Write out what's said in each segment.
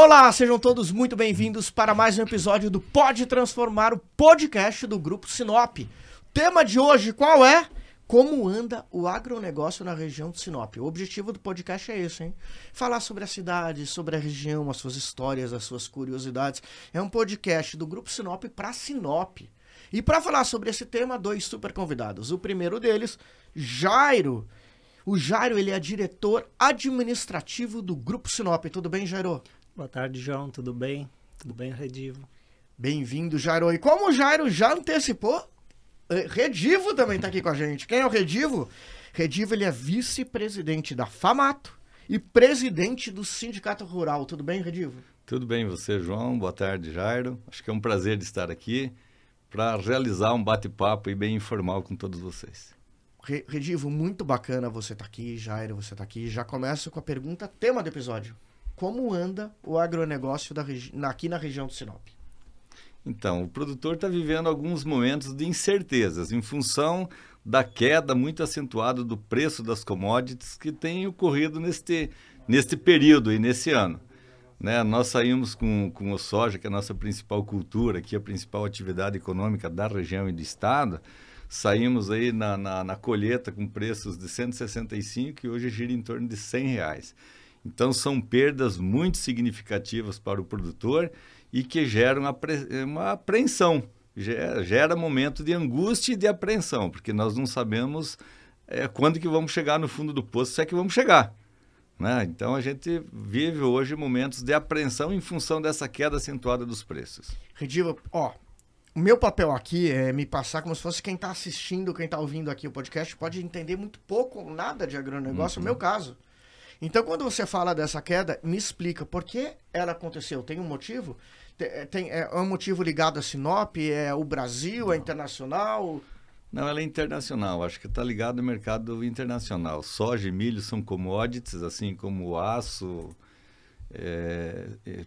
Olá, sejam todos muito bem-vindos para mais um episódio do Pode Transformar, o podcast do Grupo Sinop. O tema de hoje qual é? Como anda o agronegócio na região de Sinop. O objetivo do podcast é esse, hein? Falar sobre a cidade, sobre a região, as suas histórias, as suas curiosidades. É um podcast do Grupo Sinop para Sinop. E para falar sobre esse tema, dois super convidados. O primeiro deles, Jairo. O Jairo, ele é diretor administrativo do Grupo Sinop. Tudo bem, Jairo? Boa tarde, João. Tudo bem? Tudo bem, Redivo? Bem-vindo, Jairo. E como o Jairo já antecipou, Redivo também está aqui com a gente. Quem é o Redivo? Redivo, ele é vice-presidente da FAMATO e presidente do Sindicato Rural. Tudo bem, Redivo? Tudo bem, você, João? Boa tarde, Jairo. Acho que é um prazer de estar aqui para realizar um bate-papo bem informal com todos vocês. Redivo, muito bacana você estar aqui, Jairo, você está aqui. Já começo com a pergunta, tema do episódio. Como anda o agronegócio aqui na região do Sinop? Então, o produtor está vivendo alguns momentos de incertezas em função da queda muito acentuada do preço das commodities que tem ocorrido neste período e nesse ano. Né? Nós saímos com o soja, que é a nossa principal cultura, que é a principal atividade econômica da região e do estado. Saímos aí na colheita com preços de 165 e hoje gira em torno de R$100. Então, são perdas muito significativas para o produtor e que geram uma apreensão, gera momento de angústia e de apreensão, porque nós não sabemos quando que vamos chegar no fundo do poço, se é que vamos chegar. Né? Então, a gente vive hoje momentos de apreensão em função dessa queda acentuada dos preços. Redivo, o meu papel aqui é me passar como se fosse quem está assistindo, quem está ouvindo aqui o podcast, pode entender muito pouco ou nada de agronegócio, é o meu caso. Então, quando você fala dessa queda, me explica por que ela aconteceu. Tem um motivo? É um motivo ligado a Sinop? É o Brasil? Não. É internacional? Não, ela é internacional. Acho que está ligado ao mercado internacional. Soja e milho são commodities, assim como aço,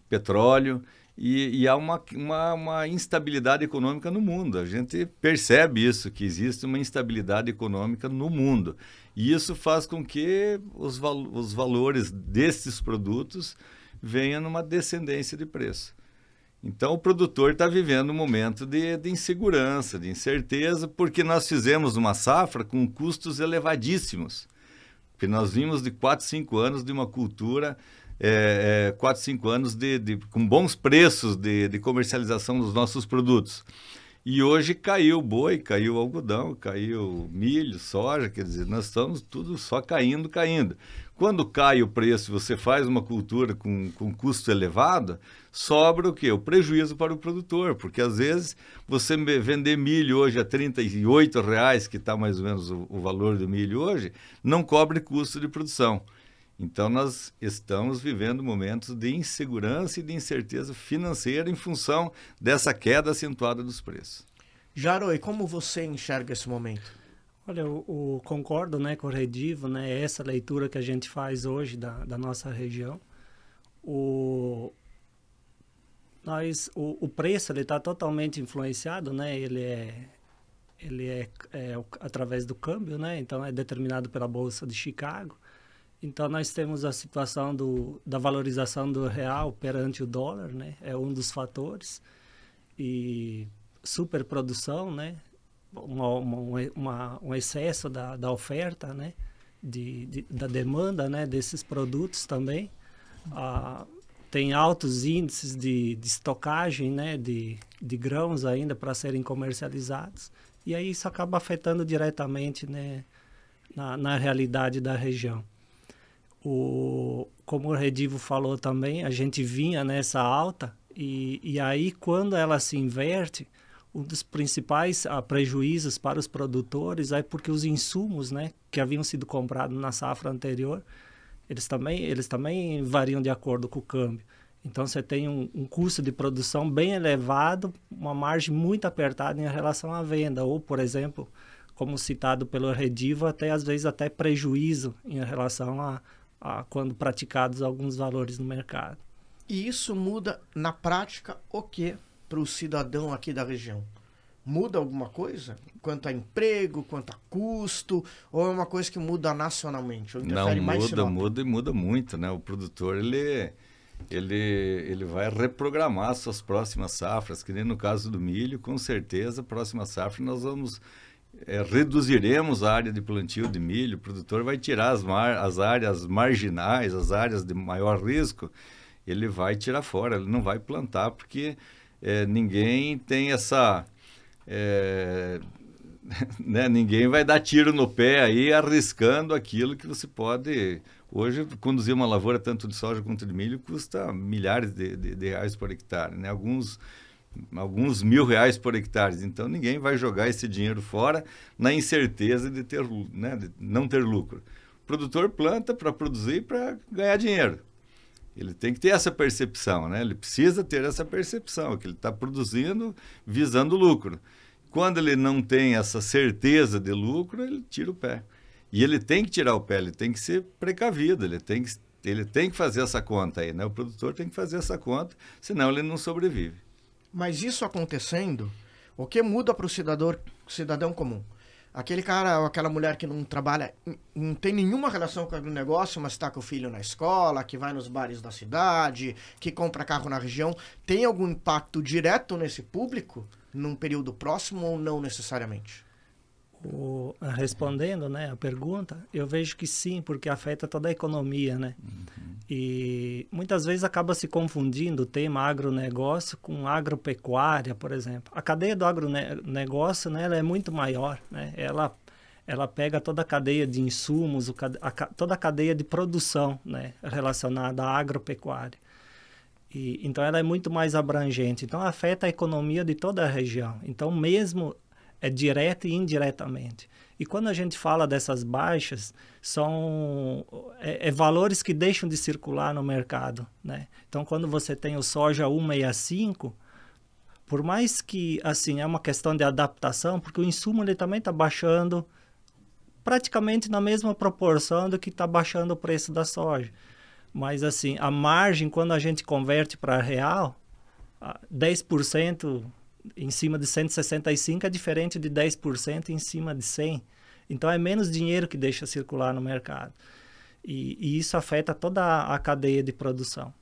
petróleo. E há uma instabilidade econômica no mundo. A gente percebe isso, que existe uma instabilidade econômica no mundo. E isso faz com que os valores desses produtos venham numa descendência de preço. Então, o produtor está vivendo um momento de insegurança, de incerteza, porque nós fizemos uma safra com custos elevadíssimos. Porque nós vimos de 4, 5 anos de uma cultura... 4, 5 anos com bons preços de comercialização dos nossos produtos. E hoje caiu boi, caiu algodão, caiu milho, soja, quer dizer, nós estamos tudo só caindo. Quando cai o preço e você faz uma cultura com custo elevado, sobra o quê? O prejuízo para o produtor, porque às vezes você vender milho hoje a R$38, que está mais ou menos o valor do milho hoje, não cobre custo de produção. Então, nós estamos vivendo momentos de insegurança e de incerteza financeira em função dessa queda acentuada dos preços. Jairo, e como você enxerga esse momento? Olha, eu concordo, né, com o Redivo, né, essa leitura que a gente faz hoje da nossa região. O preço está totalmente influenciado, né, ele é através do câmbio, né, então é determinado pela Bolsa de Chicago. Então, nós temos a situação da valorização do real perante o dólar, né? É um dos fatores. E superprodução, né? Um excesso da oferta, né? Da demanda, né? Desses produtos também. Tem altos índices de estocagem, né? De grãos ainda para serem comercializados. E aí isso acaba afetando diretamente, né? Na realidade da região. Como o Redivo falou também, a gente vinha nessa alta e aí quando ela se inverte, um dos principais prejuízos para os produtores é porque os insumos, né, que haviam sido comprados na safra anterior, eles também variam de acordo com o câmbio. Então você tem um custo de produção bem elevado, uma margem muito apertada em relação à venda, ou, por exemplo, como citado pelo Redivo, às vezes até prejuízo em relação a quando praticados alguns valores no mercado. E isso muda, na prática, o que para o cidadão aqui da região? Muda alguma coisa? Quanto a emprego, quanto a custo? Ou é uma coisa que muda nacionalmente? Ou não, muda muito, né? O produtor, ele vai reprogramar suas próximas safras, que nem no caso do milho, com certeza, próxima safra nós vamos reduziremos a área de plantio de milho, o produtor vai tirar as áreas marginais, as áreas de maior risco, ele vai tirar fora, ele não vai plantar, porque ninguém tem essa... né, ninguém vai dar tiro no pé aí, arriscando aquilo que você pode... Hoje, conduzir uma lavoura tanto de soja quanto de milho custa milhares de reais por hectare, né? Alguns R$1.000 por hectare. Então, ninguém vai jogar esse dinheiro fora na incerteza de não ter lucro. O produtor planta para produzir e para ganhar dinheiro. Ele tem que ter essa percepção, né? Ele precisa ter essa percepção, que ele está produzindo visando lucro. Quando ele não tem essa certeza de lucro, ele tira o pé. E ele tem que tirar o pé, ele tem que ser precavido, ele tem que fazer essa conta aí, né? O produtor tem que fazer essa conta, senão ele não sobrevive. Mas isso acontecendo, o que muda para o cidadão comum? Aquele cara ou aquela mulher que não trabalha, não tem nenhuma relação com o negócio, mas está com o filho na escola, que vai nos bares da cidade, que compra carro na região, tem algum impacto direto nesse público num período próximo ou não necessariamente? Respondendo, né, a pergunta, eu vejo que sim, porque afeta toda a economia, né? Uhum. E muitas vezes acaba se confundindo o tema agronegócio com agropecuária, por exemplo. A cadeia do agronegócio, né, ela é muito maior, né? Ela pega toda a cadeia de insumos, toda a cadeia de produção, né, relacionada à agropecuária. Então, ela é muito mais abrangente. Então, afeta a economia de toda a região. Então, mesmo direta e indiretamente. E quando a gente fala dessas baixas, são valores que deixam de circular no mercado, né? Então, quando você tem o soja 165, por mais que, assim, é uma questão de adaptação, porque o insumo ele também está baixando praticamente na mesma proporção do que está baixando o preço da soja. Mas, assim, a margem, quando a gente converte para real, 10% em cima de 165 é diferente de 10% em cima de 100. Então, é menos dinheiro que deixa circular no mercado. E isso afeta toda a cadeia de produção.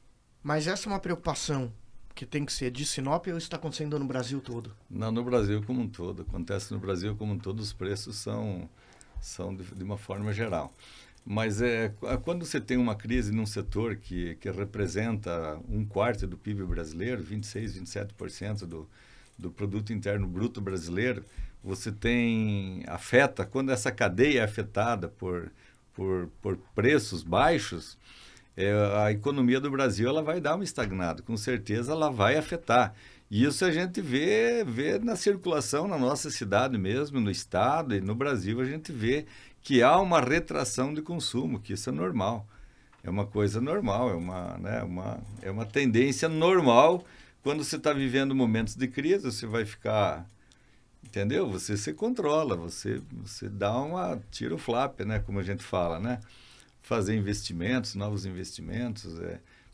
Mas essa é uma preocupação que tem que ser de Sinop ou está acontecendo no Brasil todo? Não, no Brasil como um todo. Acontece no Brasil como um todo, os preços são de uma forma geral. Mas quando você tem uma crise num setor que representa 1/4 do PIB brasileiro, 26%, 27% do Produto Interno Bruto brasileiro, você afeta, quando essa cadeia é afetada por preços baixos, a economia do Brasil ela vai dar uma estagnada, com certeza ela vai afetar. E isso a gente vê na circulação na nossa cidade mesmo, no estado e no Brasil, a gente vê que há uma retração de consumo, que isso é normal. É uma coisa normal, é uma tendência normal. Quando você está vivendo momentos de crise, você vai ficar, entendeu? Você se controla, você tira o flap, né? Como a gente fala, né? Fazer investimentos, novos investimentos,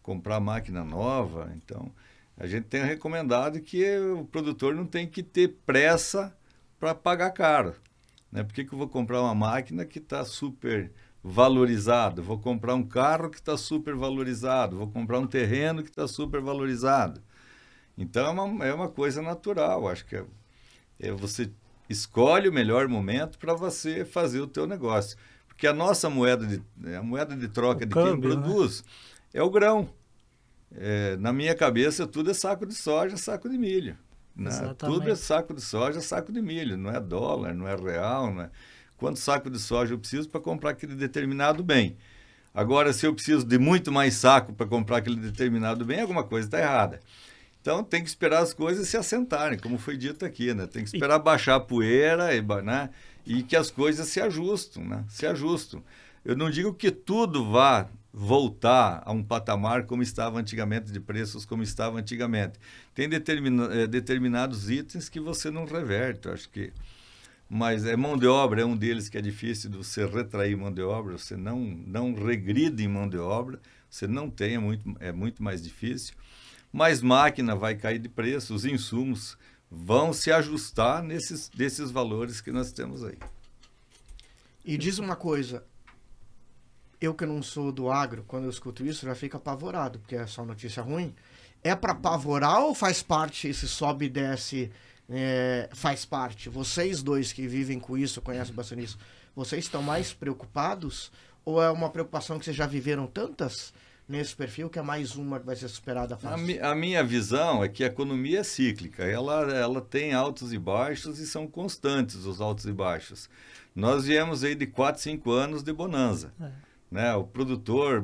comprar máquina nova. Então, a gente tem recomendado que o produtor não tem que ter pressa para pagar caro, né? Por que eu vou comprar uma máquina que está super valorizado? Vou comprar um carro que está super valorizado? Vou comprar um terreno que está super valorizado? Então, é uma coisa natural. Acho que você escolhe o melhor momento para você fazer o teu negócio. Porque a nossa a moeda de troca de quem produz, né? É o grão. Na minha cabeça, tudo é saco de soja, saco de milho. Né? Tudo é saco de soja, saco de milho. Não é dólar, não é real. Não é... Quanto saco de soja eu preciso para comprar aquele determinado bem? Agora, se eu preciso de muito mais saco para comprar aquele determinado bem, alguma coisa está errada. Então, tem que esperar as coisas se assentarem, como foi dito aqui, né? Tem que esperar baixar a poeira, né? E que as coisas se ajustam, né? Se ajustam. Eu não digo que tudo vá voltar a um patamar como estava antigamente, de preços como estava antigamente. Tem determinados itens que você não reverte, eu acho que... Mas mão de obra é um deles que é difícil de você retrair mão de obra, você não regride em mão de obra, você não tem, é muito mais difícil. Mas máquina vai cair de preço, os insumos vão se ajustar desses valores que nós temos aí. E diz uma coisa, eu que não sou do agro, quando eu escuto isso, já fico apavorado, porque é só notícia ruim. É para apavorar ou faz parte, esse sobe e desce, faz parte? Vocês dois que vivem com isso, conhecem bastante isso, vocês estão mais preocupados? Ou é uma preocupação que vocês já viveram tantas nesse perfil, que é mais uma que vai ser superada fácil? A minha visão é que a economia é cíclica, ela tem altos e baixos e são constantes os altos e baixos. Nós viemos aí de 4, 5 anos de bonança. Né? O produtor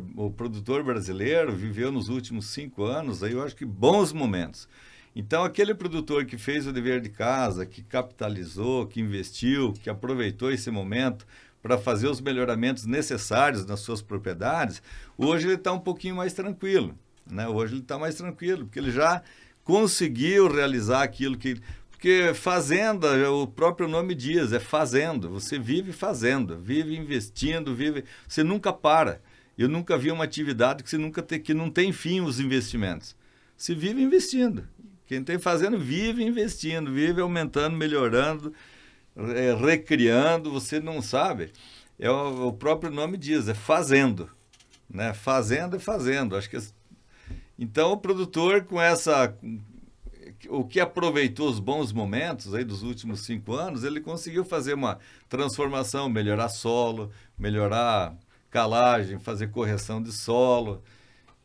brasileiro viveu nos últimos 5 anos, aí eu acho que bons momentos. Então, aquele produtor que fez o dever de casa, que capitalizou, que investiu, que aproveitou esse momento para fazer os melhoramentos necessários nas suas propriedades, hoje ele está um pouquinho mais tranquilo. Né? Hoje ele está mais tranquilo, porque ele já conseguiu realizar aquilo que... Porque fazenda, o próprio nome diz, é fazendo. Você vive fazendo, vive investindo, você nunca para. Eu nunca vi uma atividade que não tem fim os investimentos. Se vive investindo. Quem tem fazendo vive investindo, vive aumentando, melhorando, recriando, você não sabe. O próprio nome diz, é fazendo. Né? Fazendo é fazendo. Acho que então o produtor com essa... O que aproveitou os bons momentos aí dos últimos 5 anos, ele conseguiu fazer uma transformação, melhorar solo, melhorar calagem, fazer correção de solo,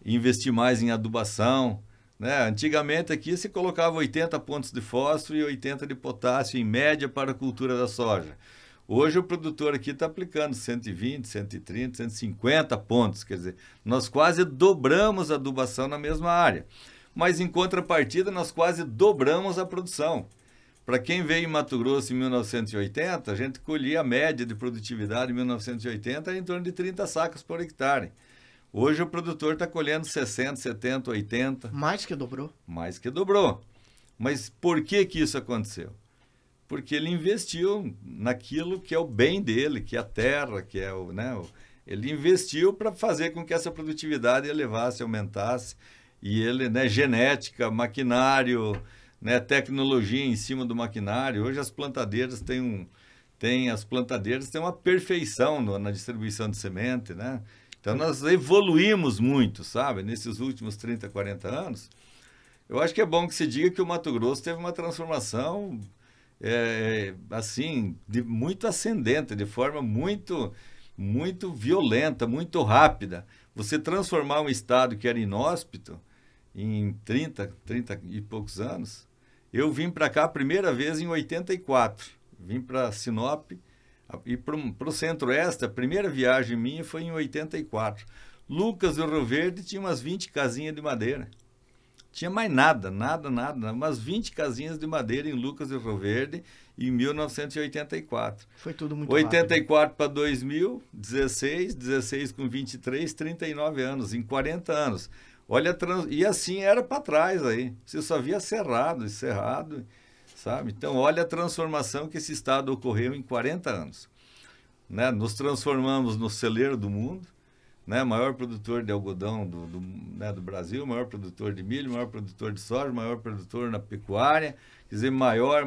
investir mais em adubação. Né? Antigamente aqui se colocava 80 pontos de fósforo e 80 de potássio em média para a cultura da soja. Hoje o produtor aqui está aplicando 120, 130, 150 pontos, quer dizer, nós quase dobramos a adubação na mesma área. Mas em contrapartida nós quase dobramos a produção. Para quem veio em Mato Grosso em 1980, a gente colhia a média de produtividade em 1980 em torno de 30 sacas por hectare. Hoje o produtor está colhendo 60, 70, 80. Mais que dobrou. Mais que dobrou. Mas por que isso aconteceu? Porque ele investiu naquilo que é o bem dele, que é a terra, que é ele investiu para fazer com que essa produtividade elevasse, aumentasse. E ele, né, genética, maquinário, né, tecnologia em cima do maquinário. Hoje as plantadeiras têm uma perfeição na distribuição de semente, né? Então nós evoluímos muito, sabe? Nesses últimos 30, 40 anos. Eu acho que é bom que se diga que o Mato Grosso teve uma transformação assim, muito ascendente, de forma muito, muito violenta, muito rápida. Você transformar um estado que era inóspito em 30 e poucos anos. Eu vim para cá a primeira vez em 84. Vim para Sinop e para o Centro-Oeste. A primeira viagem minha foi em 84. Lucas do Rio Verde tinha umas 20 casinhas de madeira. Tinha mais nada. Umas 20 casinhas de madeira em Lucas do Rio Verde em 1984. Foi tudo muito 84 para 2000, 16 com 23, 39 anos, em 40 anos. Olha, e assim era para trás aí. Você só via cerrado, sabe? Então, olha a transformação que esse estado ocorreu em 40 anos. Né? Nos transformamos no celeiro do mundo, né? Maior produtor de algodão do Brasil, maior produtor de milho, maior produtor de soja, maior produtor na pecuária, quer dizer, maior,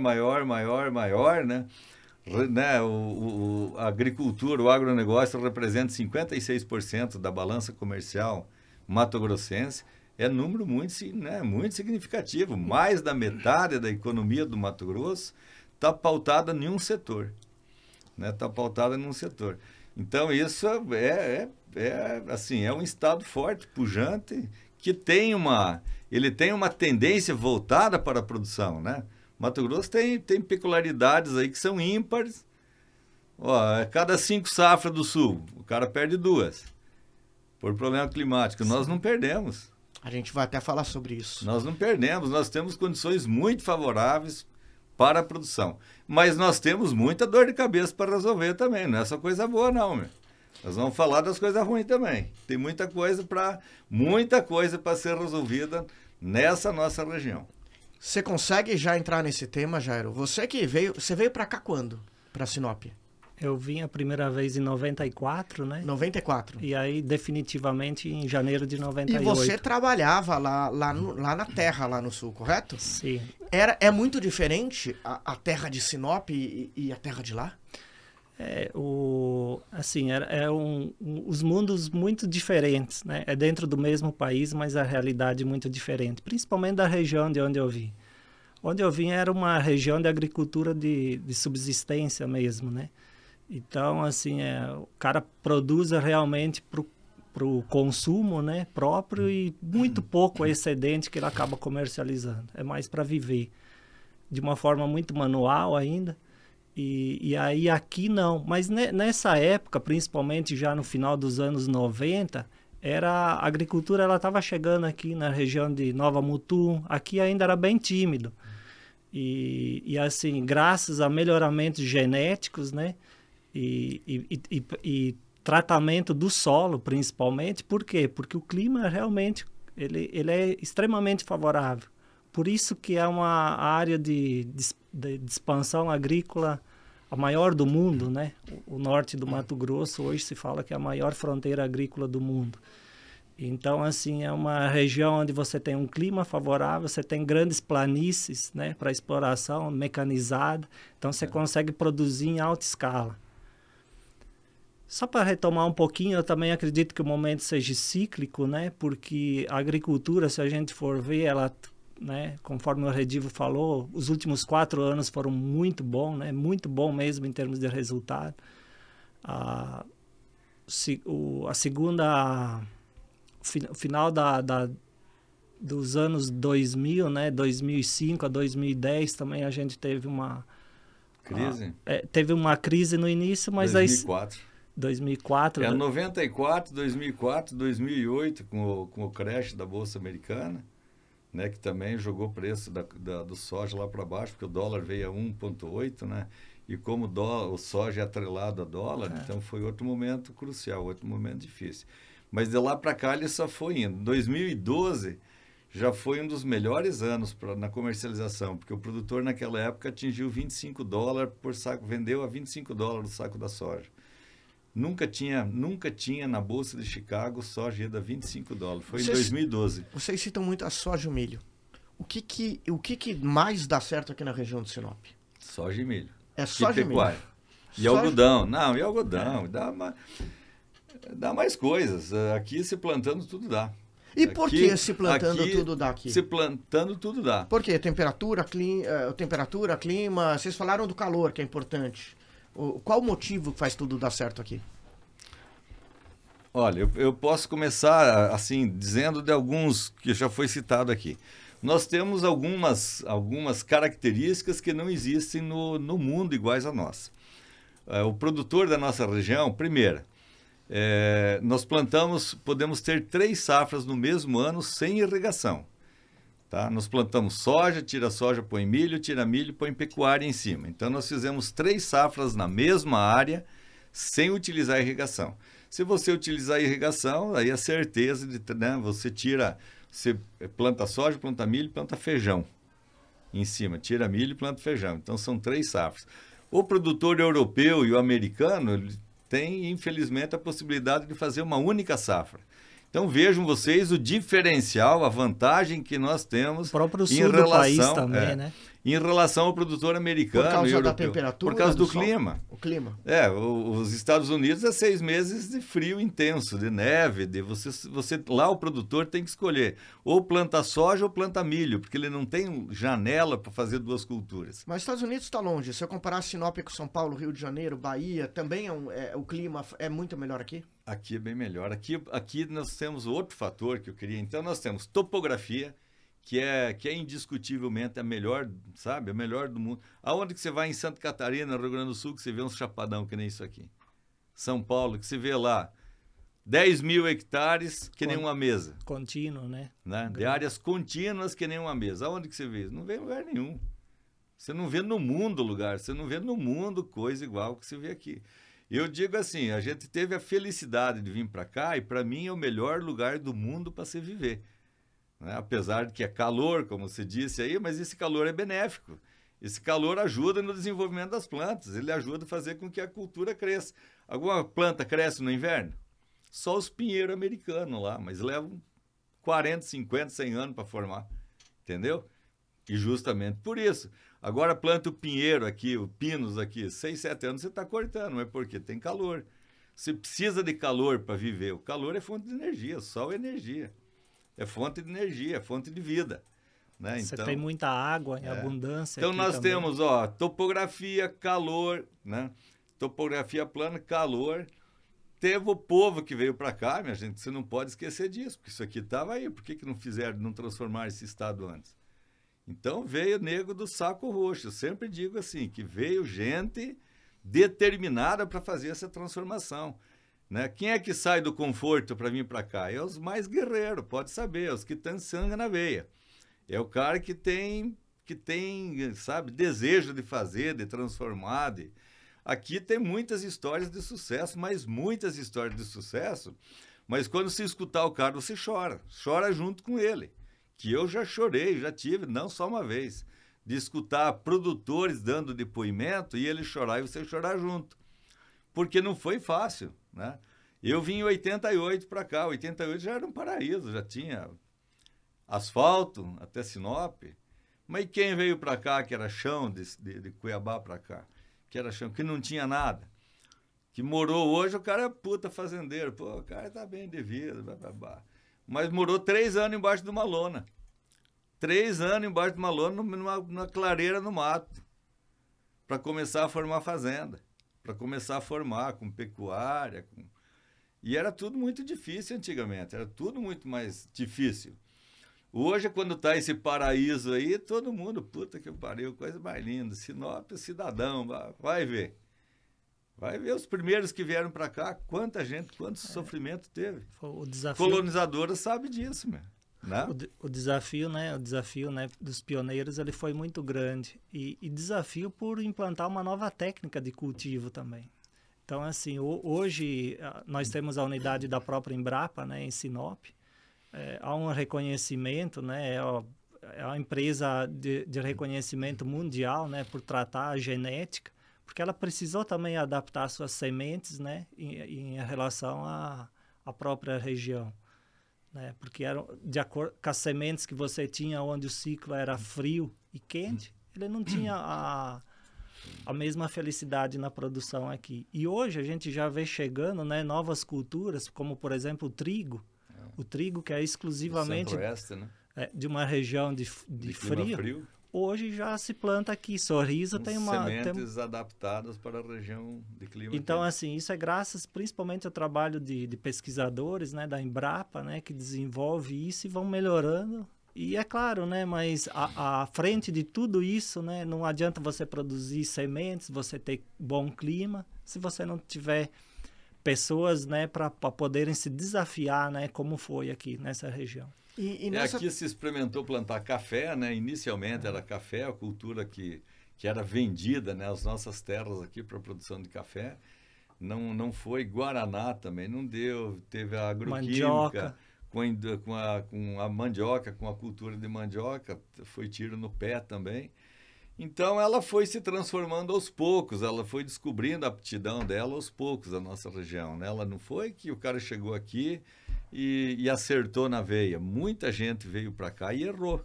né? A agricultura, o agronegócio representa 56% da balança comercial mato-grossense. É número muito significativo. Mais da metade da economia do Mato Grosso está pautada em um setor. Está pautada em um setor. Então, isso é um estado forte, pujante, que tem uma tendência voltada para a produção. Né? Mato Grosso tem peculiaridades aí que são ímpares. Cada 5 safras do sul, o cara perde 2. Por problema climático. Sim. Nós não perdemos. A gente vai até falar sobre isso. Nós não perdemos. Nós temos condições muito favoráveis para a produção. Mas nós temos muita dor de cabeça para resolver também. Não é só coisa boa, não, meu. Nós vamos falar das coisas ruins também. Tem muita coisa para ser resolvida nessa nossa região. Você consegue já entrar nesse tema, Jairo? Você veio para cá quando? Para Sinop? Eu vim a primeira vez em 94, né? 94. E aí, definitivamente, em janeiro de 98. E você trabalhava lá na terra, lá no sul, correto? Sim. É muito diferente a terra de Sinop e a terra de lá? Os mundos muito diferentes, né? É dentro do mesmo país, mas a realidade muito diferente, principalmente da região de onde eu vim. Onde eu vim era uma região de agricultura de subsistência mesmo, né? Então, assim, o cara produz realmente para o consumo, né, próprio e muito pouco excedente que ele acaba comercializando. É mais para viver de uma forma muito manual ainda. E aí aqui não. Mas nessa época, principalmente já no final dos anos 90, a agricultura estava chegando aqui na região de Nova Mutum. Aqui ainda era bem tímido. E assim, graças a melhoramentos genéticos, né? E tratamento do solo, principalmente. Por quê? Porque o clima realmente ele é extremamente favorável. Por isso que é uma área de expansão agrícola a maior do mundo, né? O norte do Mato Grosso hoje se fala que é a maior fronteira agrícola do mundo. Então, assim, é uma região onde você tem um clima favorável, você tem grandes planícies, né, para exploração mecanizada, então você consegue produzir em alta escala. Só para retomar um pouquinho, eu também acredito que o momento seja cíclico, né, porque a agricultura, se a gente for ver, ela, né, conforme o Redivo falou, os últimos 4 anos foram muito bons, né, muito bom mesmo em termos de resultado. Final dos anos 2000, né, 2005 a 2010 também a gente teve uma crise. Teve uma crise no início, mas 2004. 94, 2004, 2008 com o crash da Bolsa Americana, né, que também jogou o preço do soja lá para baixo, porque o dólar veio a 1,8, né? E como o soja é atrelado a dólar, então foi outro momento crucial, outro momento difícil. Mas de lá para cá ele só foi indo. 2012 já foi um dos melhores anos na comercialização, porque o produtor naquela época atingiu $25 por saco, vendeu a $25 o saco da soja. Nunca tinha na Bolsa de Chicago soja da $25. Foi em 2012. Vocês citam muito a soja e o milho. O que mais dá certo aqui na região de Sinop? Soja e milho. É soja e milho. E algodão. Não, e algodão. Dá mais coisas. Aqui se plantando tudo dá. E por que se plantando tudo dá aqui? Se plantando tudo dá. Por quê? Temperatura, clima. Vocês falaram do calor, que é importante. Qual o motivo que faz tudo dar certo aqui? Olha, eu posso começar assim, dizendo de alguns que já foi citado aqui. Nós temos algumas características que não existem no mundo iguais a nós. O produtor da nossa região, primeiro, nós podemos ter 3 safras no mesmo ano sem irrigação. Tá? Nós plantamos soja, tira soja, põe milho, tira milho, põe pecuária em cima. Então, nós fizemos 3 safras na mesma área sem utilizar irrigação. Se você utilizar irrigação, aí a certeza de, né, você planta soja, planta milho, planta feijão em cima. Tira milho e planta feijão. Então, são 3 safras. O produtor europeu e o americano ele tem, infelizmente, a possibilidade de fazer uma única safra. Então vejam vocês o diferencial, a vantagem que nós temos o próprio sul do país também, né? Em relação ao produtor americano por causa e europeu. Da temperatura, por causa do clima. O clima. Os Estados Unidos é 6 meses de frio intenso, de neve, lá o produtor tem que escolher ou planta soja ou planta milho, porque ele não tem janela para fazer 2 culturas. Mas os Estados Unidos está longe. Se eu comparar Sinop com São Paulo, Rio de Janeiro, Bahia, também o clima é muito melhor aqui? Aqui é bem melhor. Aqui nós temos outro fator que eu queria. Então nós temos topografia, que é indiscutivelmente a melhor, sabe? A melhor do mundo. Aonde que você vai em Santa Catarina, no Rio Grande do Sul, que você vê uns chapadão que nem isso aqui? São Paulo, que você vê lá 10.000 hectares que nem uma mesa. Contínuo, né? De áreas contínuas que nem uma mesa. Aonde que você vê isso? Não vê em lugar nenhum. Você não vê no mundo lugar. Você não vê no mundo coisa igual que você vê aqui. Eu digo assim, a gente teve a felicidade de vir para cá e para mim é o melhor lugar do mundo para se viver. Né? Apesar de que é calor, como você disse aí, mas esse calor é benéfico. Esse calor ajuda no desenvolvimento das plantas, ele ajuda a fazer com que a cultura cresça. Alguma planta cresce no inverno? Só os pinheiros americanos lá, mas levam 40, 50, 100 anos para formar, entendeu? E justamente por isso. Agora planta o pinheiro aqui, o pinos aqui, 6, 7 anos você está cortando, mas por quê? Tem calor. Você precisa de calor para viver. O calor é fonte de energia, o sol é energia. É fonte de energia, é fonte de vida. Né? Você então, tem muita água em abundância. Então aqui nós também. temos, ó, topografia, calor, né? Topografia plana, calor. Teve o povo que veio para cá, minha gente, você não pode esquecer disso, porque isso aqui estava aí. Por que não fizeram, não transformaram esse estado antes? Então veio nego do saco roxo. Eu sempre digo assim, que veio gente determinada para fazer essa transformação. Né? Quem é que sai do conforto para vir para cá? É os mais guerreiros, pode saber, é os que têm sangue na veia. É o cara que tem, sabe, desejo de fazer, de transformar. Aqui tem muitas histórias de sucesso, mas muitas histórias de sucesso. Mas quando você escutar o cara, você chora junto com ele. Que eu já chorei, já tive, não só uma vez, de escutar produtores dando depoimento e ele chorar e você chorar junto. Porque não foi fácil, né? Eu vim em 88 para cá, 88 já era um paraíso, já tinha asfalto até Sinop. Mas quem veio para cá, que era chão, de Cuiabá para cá, que era chão, que não tinha nada, que morou hoje, o cara é puta fazendeiro, pô, o cara tá bem de vida, blá. Mas morou 3 anos embaixo de uma lona. 3 anos embaixo de uma lona, numa clareira no mato, para começar a formar fazenda, para começar a formar com pecuária. E era tudo muito difícil antigamente, era tudo muito mais difícil. Hoje, quando tá esse paraíso aí, todo mundo, puta que pariu, coisa mais linda. Sinop, cidadão, vai ver. Vai ver os primeiros que vieram para cá, quanta gente, quanto sofrimento teve. O desafio... Colonizadora sabe disso, meu. Né? O desafio, né, dos pioneiros, ele foi muito grande. E desafio por implantar uma nova técnica de cultivo também. Então, assim, hoje nós temos a unidade da própria Embrapa, né, em Sinop. Há um reconhecimento, né, é uma empresa de reconhecimento mundial, né, por tratar a genética, porque ela precisou também adaptar suas sementes, né, em relação à própria região, né, porque eram de acordo com as sementes que você tinha onde o ciclo era frio e quente, ele não tinha a mesma felicidade na produção aqui. E hoje a gente já vê chegando, né, novas culturas, como por exemplo o trigo. O trigo que é exclusivamente né? De uma região de frio. Hoje já se planta aqui. Sorriso tem uma... sementes adaptadas para a região de clima. Então, quente. assim, isso é graças principalmente ao trabalho de pesquisadores, né, da Embrapa, né, que desenvolve isso e vão melhorando. E é claro, né, mas à frente de tudo isso, né, não adianta você produzir sementes, você ter bom clima, se você não tiver pessoas, né, para poderem se desafiar, né, como foi aqui nessa região. Aqui se experimentou plantar café, né? Inicialmente era café, a cultura que era vendida, né? As nossas terras aqui para a produção de café. Não foi guaraná também, não deu. Teve a agroquímica com a mandioca, com a cultura de mandioca, foi tiro no pé também. Então ela foi se transformando aos poucos, ela foi descobrindo a aptidão dela aos poucos, a nossa região, né? Ela não foi que o cara chegou aqui e acertou na veia. Muita gente veio para cá e errou.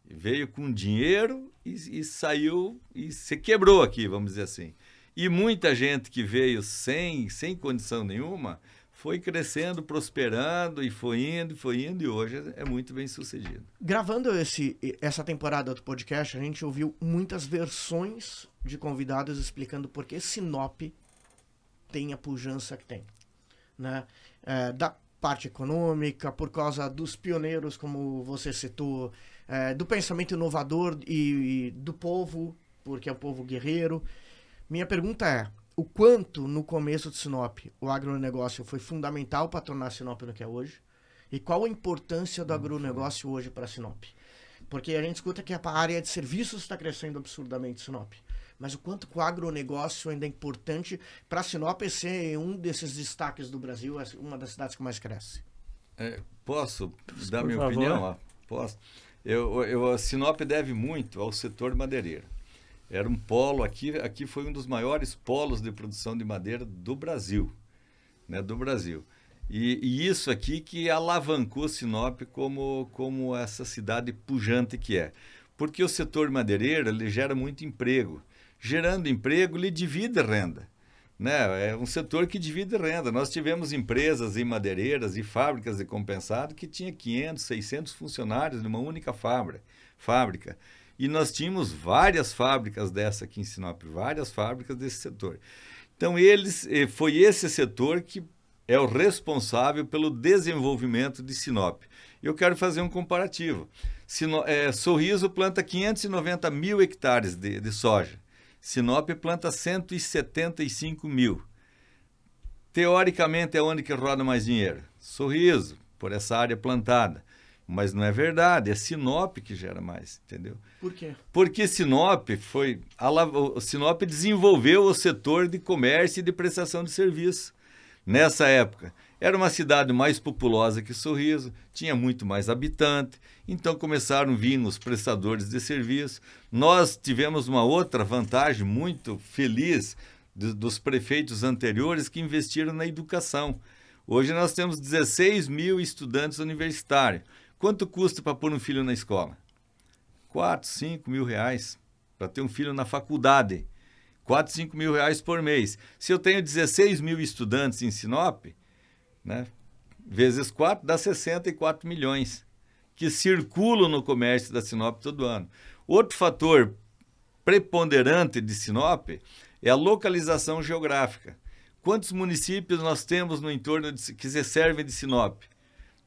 Veio com dinheiro e saiu e se quebrou aqui, vamos dizer assim. E muita gente que veio sem condição nenhuma foi crescendo, prosperando e foi indo e hoje é muito bem sucedido. Gravando essa temporada do podcast, a gente ouviu muitas versões de convidados explicando por que Sinop tem a pujança que tem, né? Da parte econômica, por causa dos pioneiros, como você citou, do pensamento inovador e do povo, porque é o povo guerreiro. Minha pergunta é: o quanto, no começo de Sinop, o agronegócio foi fundamental para tornar Sinop no que é hoje? E qual a importância do agronegócio hoje para Sinop? Porque a gente escuta que a área de serviços está crescendo absurdamente em Sinop. Mas o quanto o agronegócio ainda é importante para Sinop ser um desses destaques do Brasil, uma das cidades que mais cresce? Posso dar minha opinião? Posso. Sinop deve muito ao setor madeireiro. Era um polo, aqui foi um dos maiores polos de produção de madeira do Brasil, né, do Brasil. E isso aqui que alavancou Sinop como essa cidade pujante que é. Porque o setor madeireiro ele gera muito emprego. Gerando emprego, ele divide renda. Né? É um setor que divide renda. Nós tivemos empresas em madeireiras e fábricas de compensado que tinha 500, 600 funcionários numa única fábrica. E nós tínhamos várias fábricas dessa aqui em Sinop, várias fábricas desse setor. Então, foi esse setor que é o responsável pelo desenvolvimento de Sinop. Eu quero fazer um comparativo. Sorriso planta 590 mil hectares de soja. Sinop planta 175 mil. Teoricamente, é onde que roda mais dinheiro? Sorriso, por essa área plantada. Mas não é verdade, é Sinop que gera mais, entendeu? Por quê? Porque Sinop Sinop desenvolveu o setor de comércio e de prestação de serviço. Nessa época, era uma cidade mais populosa que Sorriso, tinha muito mais habitante, então começaram a vir os prestadores de serviço. Nós tivemos uma outra vantagem muito feliz dos prefeitos anteriores que investiram na educação. Hoje nós temos 16 mil estudantes universitários. Quanto custa para pôr um filho na escola? 4, 5 mil reais para ter um filho na faculdade. 4, 5 mil reais por mês. Se eu tenho 16 mil estudantes em Sinop, né, vezes 4 dá 64 milhões que circulam no comércio da Sinop todo ano. Outro fator preponderante de Sinop é a localização geográfica. Quantos municípios nós temos no entorno que se servem de Sinop?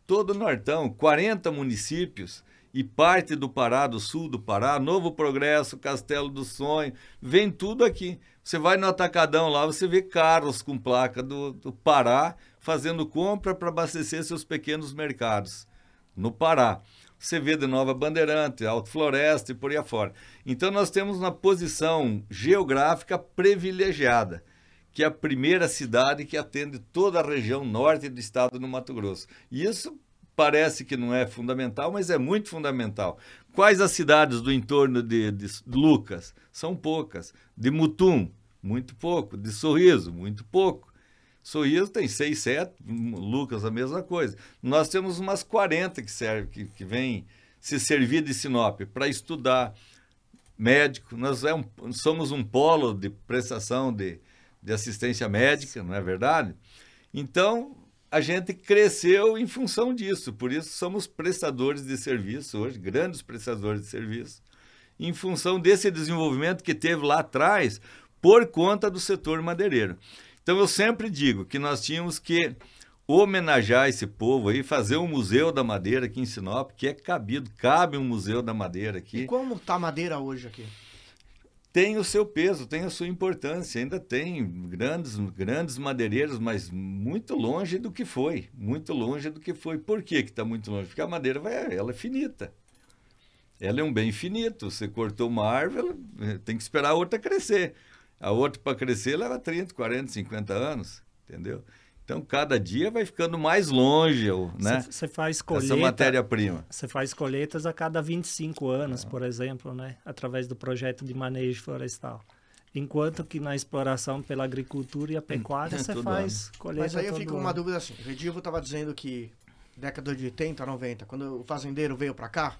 Todo o Nortão, 40 municípios e parte do Pará, do sul do Pará, Novo Progresso, Castelo do Sonho, vem tudo aqui. Você vai no Atacadão lá, você vê carros com placa do Pará fazendo compra para abastecer seus pequenos mercados no Pará. Você vê de Nova Bandeirante, Alto Floresta e por aí afora. Então nós temos uma posição geográfica privilegiada, que é a primeira cidade que atende toda a região norte do estado do Mato Grosso. E isso parece que não é fundamental, mas é muito fundamental. Quais as cidades do entorno de Lucas? São poucas. De Mutum, muito pouco. De Sorriso, muito pouco. Sorriso tem 6, 7, Lucas a mesma coisa. Nós temos umas 40 que vêm se servir de Sinop para estudar médico. Nós somos um polo de prestação de assistência médica, não é verdade? Então, a gente cresceu em função disso, por isso somos prestadores de serviço hoje, grandes prestadores de serviço, em função desse desenvolvimento que teve lá atrás, por conta do setor madeireiro. Então, eu sempre digo que nós tínhamos que homenagear esse povo aí, fazer um museu da madeira aqui em Sinop, que é cabe um museu da madeira aqui. E como está a madeira hoje aqui? Tem o seu peso, tem a sua importância, ainda tem grandes madeireiros, mas muito longe do que foi, muito longe do que foi. Por que está muito longe? Porque a madeira ela é finita, ela é um bem finito. Você cortou uma árvore, ela tem que esperar a outra crescer. A outra para crescer leva 30, 40, 50 anos, entendeu? Então, cada dia vai ficando mais longe, né? Você faz colheita, essa matéria-prima. Você faz colheitas a cada 25 anos, por exemplo, né? Através do projeto de manejo florestal. Enquanto que na exploração pela agricultura e a pecuária, você faz colheita. Mas aí eu fico com uma dúvida assim. O Redivo estava dizendo que década de 80, 90, quando o fazendeiro veio para cá,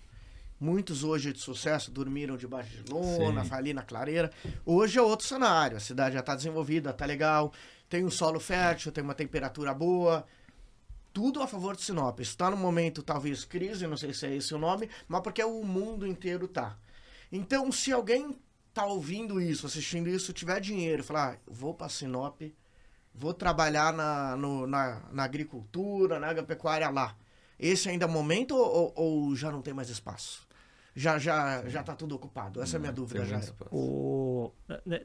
muitos hoje de sucesso dormiram debaixo de lona, ali na clareira. Hoje é outro cenário. A cidade já está desenvolvida, está legal. Tem um solo fértil, tem uma temperatura boa, tudo a favor de Sinop. Está no momento, talvez, crise, não sei se é esse o nome, mas porque o mundo inteiro tá. Então, se alguém tá ouvindo isso, assistindo isso, tiver dinheiro, falar, vou para Sinop, vou trabalhar na agricultura, na agropecuária lá. Esse ainda é o momento ou já não tem mais espaço? Já está tudo ocupado? Essa é a minha dúvida.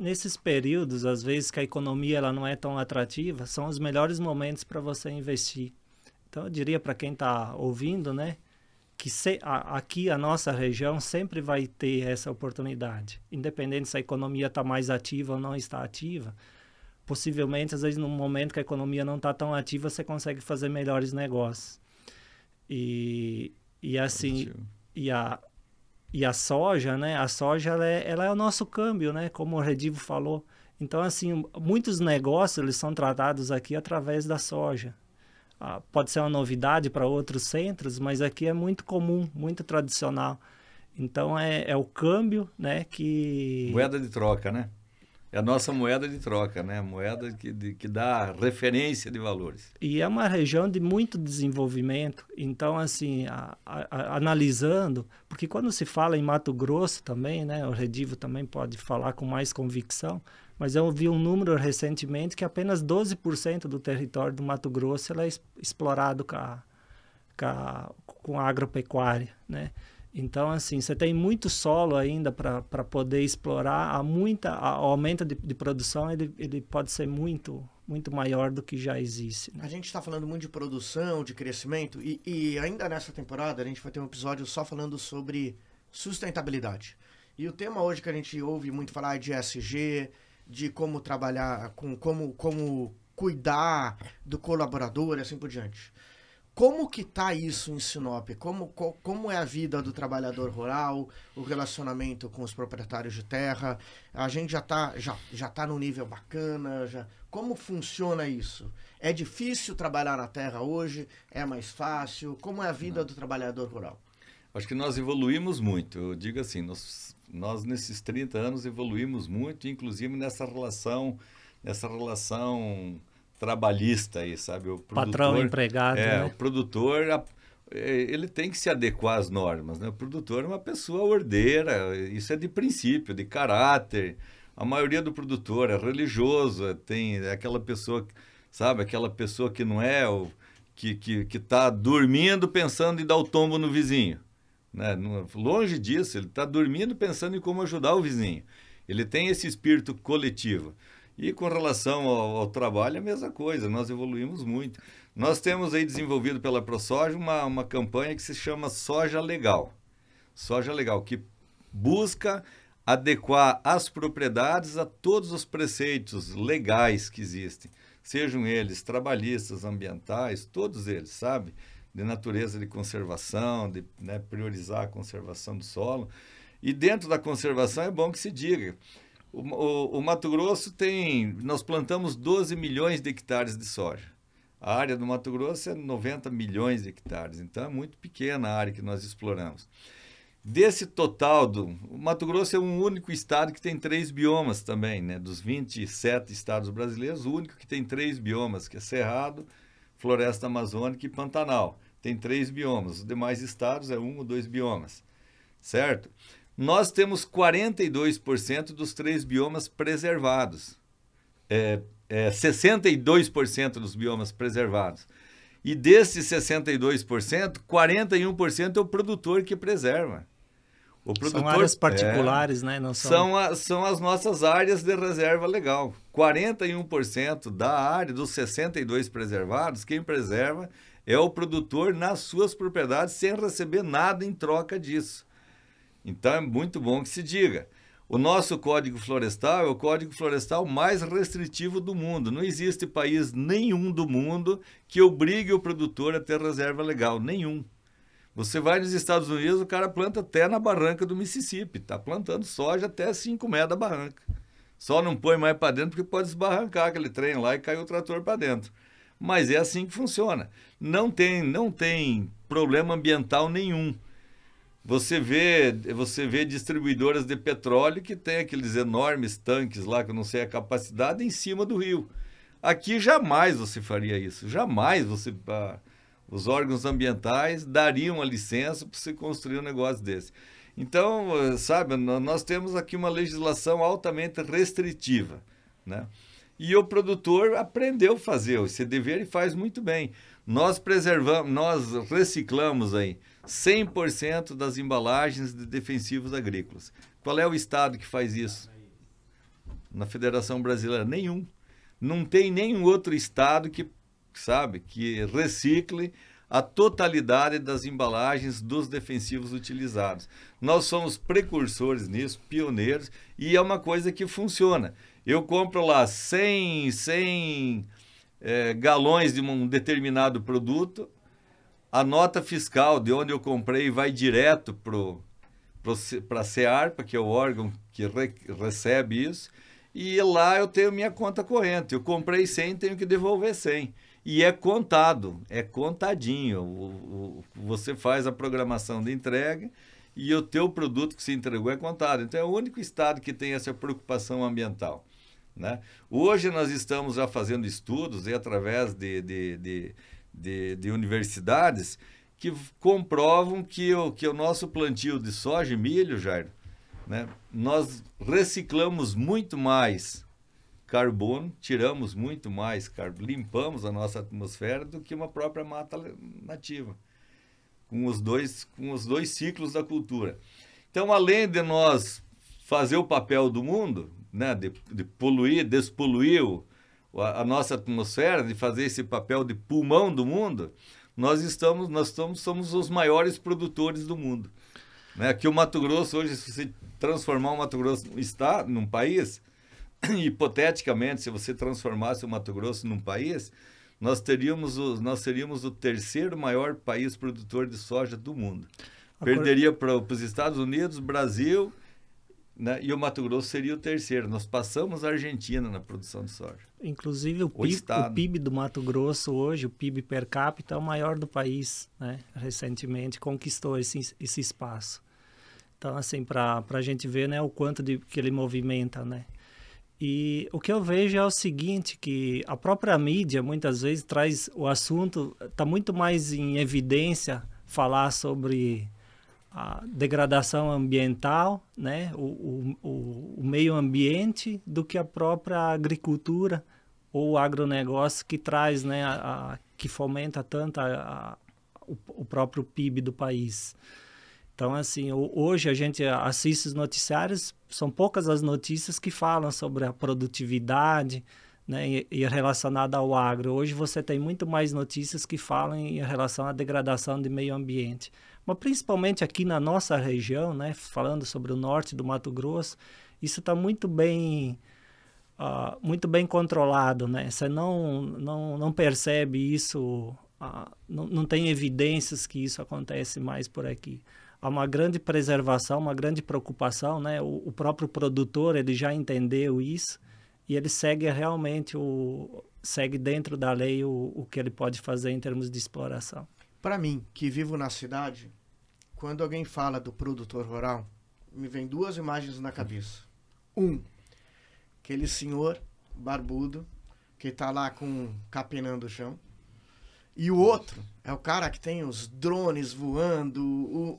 Nesses períodos, às vezes, que a economia ela não é tão atrativa, são os melhores momentos para você investir. Então, eu diria para quem está ouvindo, né, que aqui a nossa região sempre vai ter essa oportunidade. Independente se a economia está mais ativa ou não está ativa, possivelmente, às vezes, no momento que a economia não está tão ativa, você consegue fazer melhores negócios. E assim, e a soja, né? A soja, ela é o nosso câmbio, né? Como o Redivo falou. Então, assim, muitos negócios, eles são tratados aqui através da soja. Pode ser uma novidade para outros centros, mas aqui é muito comum, muito tradicional. Então, é o câmbio, né, que... Moeda de troca, né? É a nossa moeda de troca, né? A moeda que dá referência de valores. E é uma região de muito desenvolvimento. Então, assim, analisando, porque quando se fala em Mato Grosso também, né, o Redivo também pode falar com mais convicção, mas eu vi um número recentemente que apenas 12% do território do Mato Grosso é explorado com a agropecuária, né? Então, assim, você tem muito solo ainda para poder explorar, o aumento de produção ele pode ser muito maior do que já existe, né? A gente está falando muito de produção, de crescimento, e ainda nessa temporada a gente vai ter um episódio só falando sobre sustentabilidade. E o tema hoje que a gente ouve muito falar é de ESG, de como trabalhar, como cuidar do colaborador e assim por diante. Como que tá isso em Sinop? Como é a vida do trabalhador rural, o relacionamento com os proprietários de terra? A gente já tá num nível bacana? Como funciona isso? É difícil trabalhar na terra hoje? É mais fácil? Como é a vida do trabalhador rural? Acho que nós evoluímos muito. Eu digo assim, nós nesses 30 anos evoluímos muito, inclusive nessa relação trabalhista aí, sabe? O produtor, patrão empregado, né? O produtor, ele tem que se adequar às normas, né? O produtor é uma pessoa ordeira, isso é de princípio, de caráter. A maioria do produtor é religioso, é aquela pessoa, sabe? Aquela pessoa que não é que está dormindo pensando em dar o tombo no vizinho, né? Longe disso, ele está dormindo pensando em como ajudar o vizinho. Ele tem esse espírito coletivo. E com relação ao trabalho, a mesma coisa, nós evoluímos muito. Nós temos aí desenvolvido pela ProSoja uma campanha que se chama Soja Legal. Soja Legal, que busca adequar as propriedades a todos os preceitos legais que existem. Sejam eles trabalhistas, ambientais, todos eles, sabe? De natureza de conservação, de, né, priorizar a conservação do solo. E dentro da conservação é bom que se diga... O Mato Grosso nós plantamos 12 milhões de hectares de soja. A área do Mato Grosso é 90 milhões de hectares, então é muito pequena a área que nós exploramos. Desse total, o Mato Grosso é um único estado que tem 3 biomas também, né? Dos 27 estados brasileiros, o único que tem 3 biomas, que é Cerrado, Floresta Amazônica e Pantanal. Tem 3 biomas, os demais estados é 1 ou 2 biomas, certo? Nós temos 42% dos 3 biomas preservados, 62% dos biomas preservados. E desses 62%, 41% é o produtor que preserva. O produtor, são áreas particulares, né? Não são as nossas áreas de reserva legal. 41% da área, dos 62 preservados, quem preserva é o produtor nas suas propriedades, sem receber nada em troca disso. Então, é muito bom que se diga. O nosso Código Florestal é o Código Florestal mais restritivo do mundo. Não existe país nenhum do mundo que obrigue o produtor a ter reserva legal. Nenhum. Você vai nos Estados Unidos, o cara planta até na barranca do Mississippi. Está plantando soja até 5 metros da barranca. Só não põe mais para dentro porque pode esbarrancar aquele trem lá e cair o trator para dentro. Mas é assim que funciona. Não tem problema ambiental nenhum. Você vê distribuidoras de petróleo que tem aqueles enormes tanques lá, que eu não sei a capacidade, em cima do rio. Aqui jamais você faria isso. Jamais os órgãos ambientais dariam a licença para você construir um negócio desse. Então, sabe, nós temos aqui uma legislação altamente restritiva, né? E o produtor aprendeu a fazer esse dever e faz muito bem. Nós reciclamos aí 100% das embalagens de defensivos agrícolas. Qual é o estado que faz isso? Na Federação Brasileira? Nenhum. Não tem nenhum outro estado que recicle a totalidade das embalagens dos defensivos utilizados. Nós somos precursores nisso, pioneiros, e é uma coisa que funciona. Eu compro lá 100 galões de um determinado produto, a nota fiscal de onde eu comprei vai direto para a Cearpa, que é o órgão que recebe isso, e lá eu tenho minha conta corrente. Eu comprei 100, tenho que devolver 100. E é contado, é contadinho. Você faz a programação de entrega e o teu produto que se entregou é contado. Então, é o único estado que tem essa preocupação ambiental, né? Hoje nós estamos já fazendo estudos, e através de universidades, que comprovam que o nosso plantio de soja e milho, Jair, né, nós reciclamos muito mais carbono, tiramos muito mais carbono, limpamos a nossa atmosfera do que uma própria mata nativa, com os dois ciclos da cultura. Então, além de nós fazer o papel do mundo, né, de poluir, despoluir a nossa atmosfera, de fazer esse papel de pulmão do mundo, nós somos os maiores produtores do mundo. Né? Aqui o Mato Grosso, hoje, se você transformar o Mato Grosso num país, hipoteticamente, se você transformasse o Mato Grosso num país, nós seríamos o terceiro maior país produtor de soja do mundo. Perderia para os Estados Unidos, Brasil, né? E o Mato Grosso seria o terceiro. Nós passamos a Argentina na produção de soja. Inclusive o PIB do Mato Grosso hoje, o PIB per capita, é o maior do país, né? Recentemente conquistou esse espaço. Então, assim, para a gente ver, né, o quanto que ele movimenta, né? E o que eu vejo é o seguinte, que a própria mídia muitas vezes traz o assunto, está muito mais em evidência falar sobre a degradação ambiental, né, o meio ambiente, do que a própria agricultura ou o agronegócio, que traz, né, que fomenta tanto o próprio PIB do país. Então, assim, hoje a gente assiste os noticiários, são poucas as notícias que falam sobre a produtividade, né, e relacionada ao agro. Hoje você tem muito mais notícias que falam em relação à degradação do meio ambiente. Mas principalmente aqui na nossa região, né, falando sobre o norte do Mato Grosso, isso está muito bem controlado, né? Você não percebe isso, não tem evidências que isso acontece mais por aqui. Há uma grande preservação, uma grande preocupação, né? O próprio produtor, ele já entendeu isso e ele segue realmente segue dentro da lei o que ele pode fazer em termos de exploração. Para mim, que vivo na cidade, quando alguém fala do produtor rural, me vem duas imagens na cabeça. Aquele senhor barbudo que está lá capinando o chão. E o outro é o cara que tem os drones voando,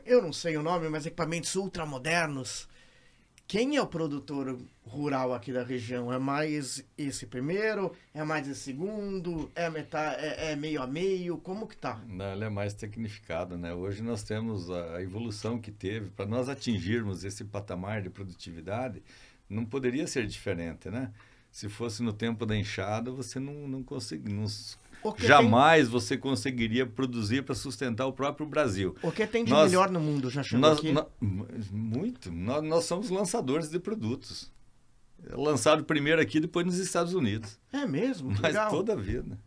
eu não sei o nome, mas equipamentos ultramodernos. Quem é o produtor rural aqui da região? É mais esse primeiro? É mais esse segundo? É meio a meio? Como que tá? Não, ele é mais tecnificado, né? Hoje nós temos a evolução que teve. Para nós atingirmos esse patamar de produtividade, não poderia ser diferente, né? Se fosse no tempo da enxada, você não conseguiria. Jamais você conseguiria produzir para sustentar o próprio Brasil. O que tem de melhor no mundo já chegou aqui? Muito. Nós somos lançadores de produtos. Lançado primeiro aqui, depois nos Estados Unidos. É mesmo? Mas legal. Toda a vida.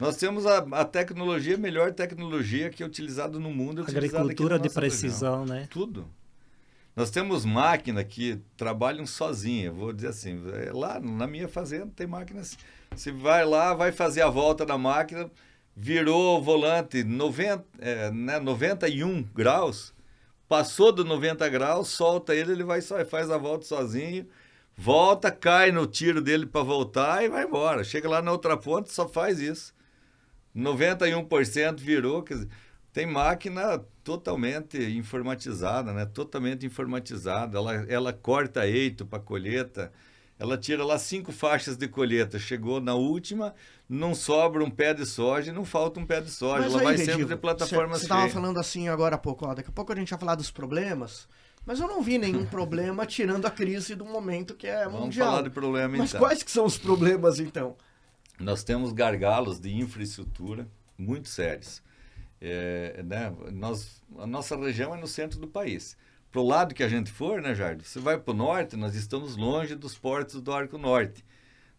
Nós temos a tecnologia, a melhor tecnologia que é utilizada no mundo. Agricultura de precisão, né? Tudo. Nós temos máquinas que trabalham sozinhas, vou dizer assim, lá na minha fazenda tem máquinas, você vai lá, vai fazer a volta da máquina, virou o volante 91 graus, passou do 90 graus, solta ele faz a volta sozinho, volta, cai no tiro dele para voltar e vai embora. Chega lá na outra ponta, só faz isso. 91% virou, quer dizer, tem máquina totalmente informatizada, né? Totalmente informatizada. Ela corta eito para colheita, ela tira lá 5 faixas de colheita. Chegou na última, não sobra um pé de soja e não falta um pé de soja. Mas ela aí, vai sempre de plataforma cheia. Você estava falando assim agora há pouco, daqui a pouco a gente vai falar dos problemas, mas eu não vi nenhum problema tirando a crise do momento que é mundial. Vamos falar de problema, mas então. Quais que são os problemas, então? Nós temos gargalos de infraestrutura muito sérios. A nossa região é no centro do país. Para o lado que a gente for, né, Jardim? Você vai para o norte, nós estamos longe dos portos do Arco Norte,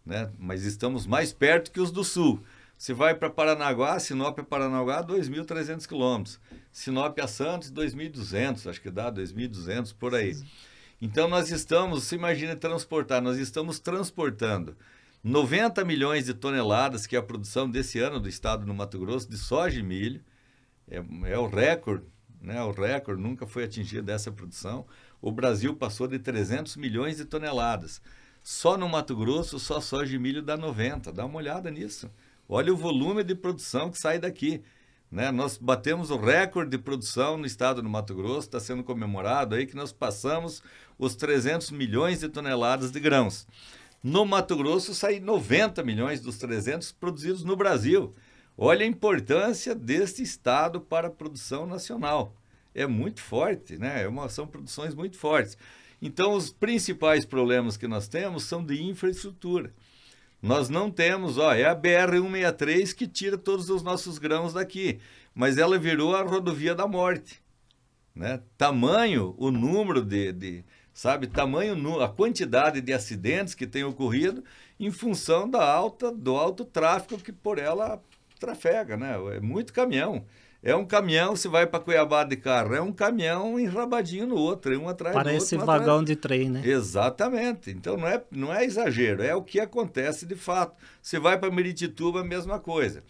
né? Mas estamos mais perto que os do sul. Você vai para Paranaguá, Sinop a Paranaguá, 2.300 quilômetros. Sinop a Santos, 2.200, acho que dá 2.200 por aí. Então nós estamos, se imagine transportar, nós estamos transportando 90 milhões de toneladas, que é a produção desse ano do estado do Mato Grosso, de soja e milho. É o recorde né? O recorde nunca foi atingido dessa produção. O Brasil passou de 300 milhões de toneladas. Só no Mato Grosso, só soja e milho dá 90. Dá uma olhada nisso. Olha o volume de produção que sai daqui. Né? Nós batemos o recorde de produção no estado do Mato Grosso, está sendo comemorado aí que nós passamos os 300 milhões de toneladas de grãos. No Mato Grosso, sai 90 milhões dos 300 produzidos no Brasil. Olha a importância deste estado para a produção nacional. É muito forte, né? São produções muito fortes. Então, os principais problemas que nós temos são de infraestrutura. Nós não temos, é a BR-163 que tira todos os nossos grãos daqui, mas ela virou a rodovia da morte. Né? Tamanho, o número a quantidade de acidentes que tem ocorrido em função do alto tráfego que por ela trafega, né? É muito caminhão. É um caminhão, se vai para Cuiabá de carro, é um caminhão enrabadinho no outro, um atrás do outro. Parece vagão de trem, né? Exatamente. Então não é exagero, é o que acontece de fato. Se vai para Miritituba, a mesma coisa.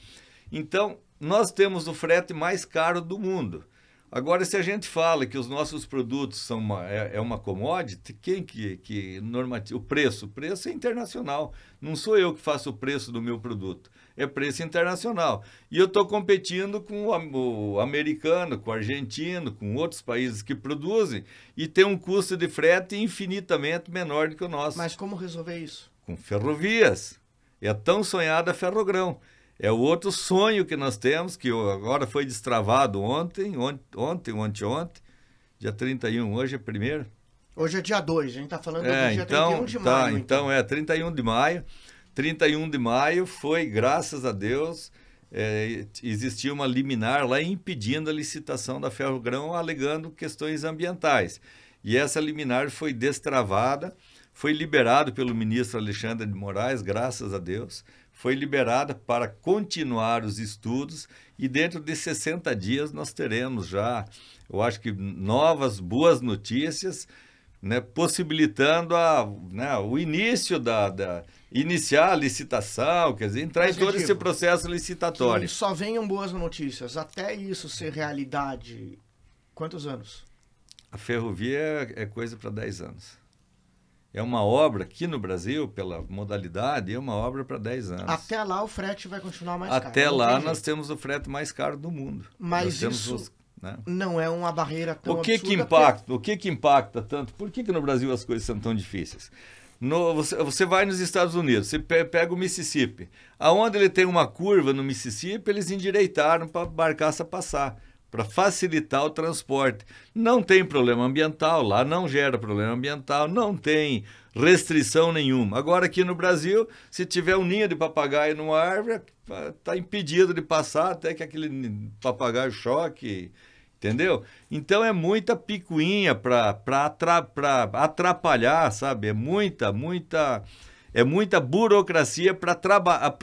Então, nós temos o frete mais caro do mundo. Agora, se a gente fala que os nossos produtos são uma commodity, quem que normatiza? O preço é internacional. Não sou eu que faço o preço do meu produto. É preço internacional. E eu estou competindo com o americano, com o argentino, com outros países que produzem e tem um custo de frete infinitamente menor do que o nosso. Mas como resolver isso? Com ferrovias. É a tão sonhada Ferrogrão. É o outro sonho que nós temos, que agora foi destravado ontem, dia 31, hoje é 1º. Hoje é dia 2, a gente está falando do dia 31 de maio. Então, 31 de maio. 31 de maio foi, graças a Deus, existia uma liminar lá impedindo a licitação da Ferrogrão, alegando questões ambientais. E essa liminar foi destravada, foi liberado pelo ministro Alexandre de Moraes, graças a Deus, foi liberada para continuar os estudos e dentro de 60 dias nós teremos já, eu acho que novas, boas notícias, né, possibilitando o início iniciar a licitação, quer dizer, entrar em todo esse processo licitatório. Que só venham boas notícias, até isso ser realidade, quantos anos? A ferrovia é coisa para 10 anos. É uma obra aqui no Brasil, pela modalidade, é uma obra para 10 anos. Até lá o frete vai continuar mais caro. Até lá nós temos o frete mais caro do mundo. Mas isso não é uma barreira tão absurda. O que impacta tanto? Por que no Brasil as coisas são tão difíceis? Você vai nos Estados Unidos, você pega o Mississippi. Aonde ele tem uma curva no Mississippi, eles endireitaram para a barcaça passar, para facilitar o transporte. Não tem problema ambiental, lá não gera problema ambiental, não tem restrição nenhuma. Agora aqui no Brasil, se tiver um ninho de papagaio numa árvore, está impedido de passar até que aquele papagaio choque, entendeu? Então é muita picuinha para atrapalhar, sabe? É muita burocracia para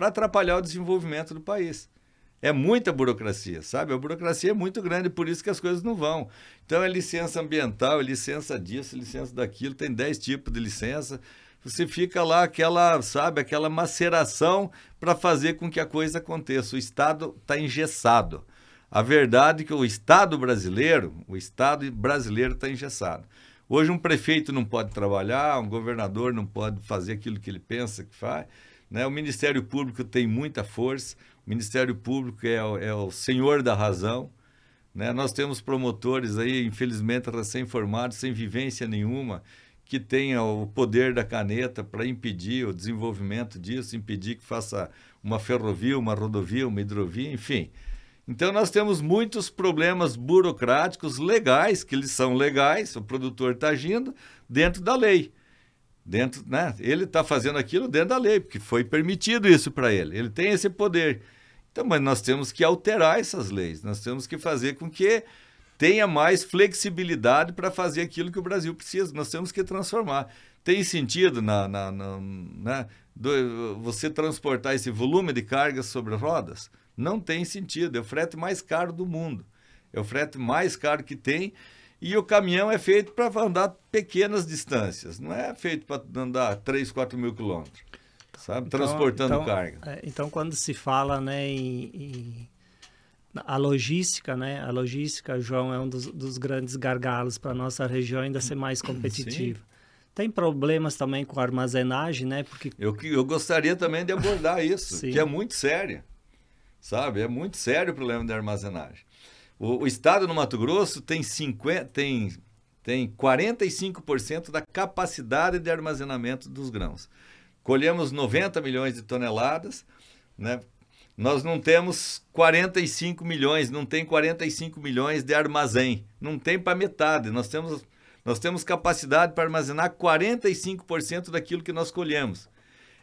atrapalhar o desenvolvimento do país. É muita burocracia, sabe? A burocracia é muito grande, por isso que as coisas não vão. Então é licença ambiental, é licença disso, licença daquilo, tem 10 tipos de licença. Você fica lá aquela maceração para fazer com que a coisa aconteça. O Estado está engessado. A verdade é que o Estado brasileiro está engessado. Hoje um prefeito não pode trabalhar, um governador não pode fazer aquilo que ele pensa que faz, né? O Ministério Público tem muita força. O Ministério Público é o senhor da razão, né? Nós temos promotores aí, infelizmente, recém-formados, sem vivência nenhuma, que tenham o poder da caneta para impedir o desenvolvimento disso, impedir que faça uma ferrovia, uma rodovia, uma hidrovia, enfim. Então, nós temos muitos problemas burocráticos legais, que eles são legais, o produtor está agindo dentro da lei. Né? Ele está fazendo aquilo dentro da lei, porque foi permitido isso para ele. Ele tem esse poder. Então, mas nós temos que alterar essas leis. Nós temos que fazer com que tenha mais flexibilidade para fazer aquilo que o Brasil precisa. Nós temos que transformar. Tem sentido você transportar esse volume de cargas sobre rodas? Não tem sentido. É o frete mais caro do mundo. É o frete mais caro que tem. E o caminhão é feito para andar pequenas distâncias, não é feito para andar 3, 4 mil quilômetros, sabe? Transportando carga. Então, quando se fala, né, a logística, né? A logística, João, é um dos grandes gargalos para a nossa região ainda ser mais competitiva. Sim. Tem problemas também com a armazenagem, né? Porque... Eu gostaria também de abordar isso, Sim. que é muito sério, sabe? É muito sério o problema da armazenagem. O estado do Mato Grosso tem 45% da capacidade de armazenamento dos grãos. Colhemos 90 milhões de toneladas, né? Nós não temos 45 milhões, não tem 45 milhões de armazém, não tem para metade. Nós temos capacidade para armazenar 45% daquilo que nós colhemos.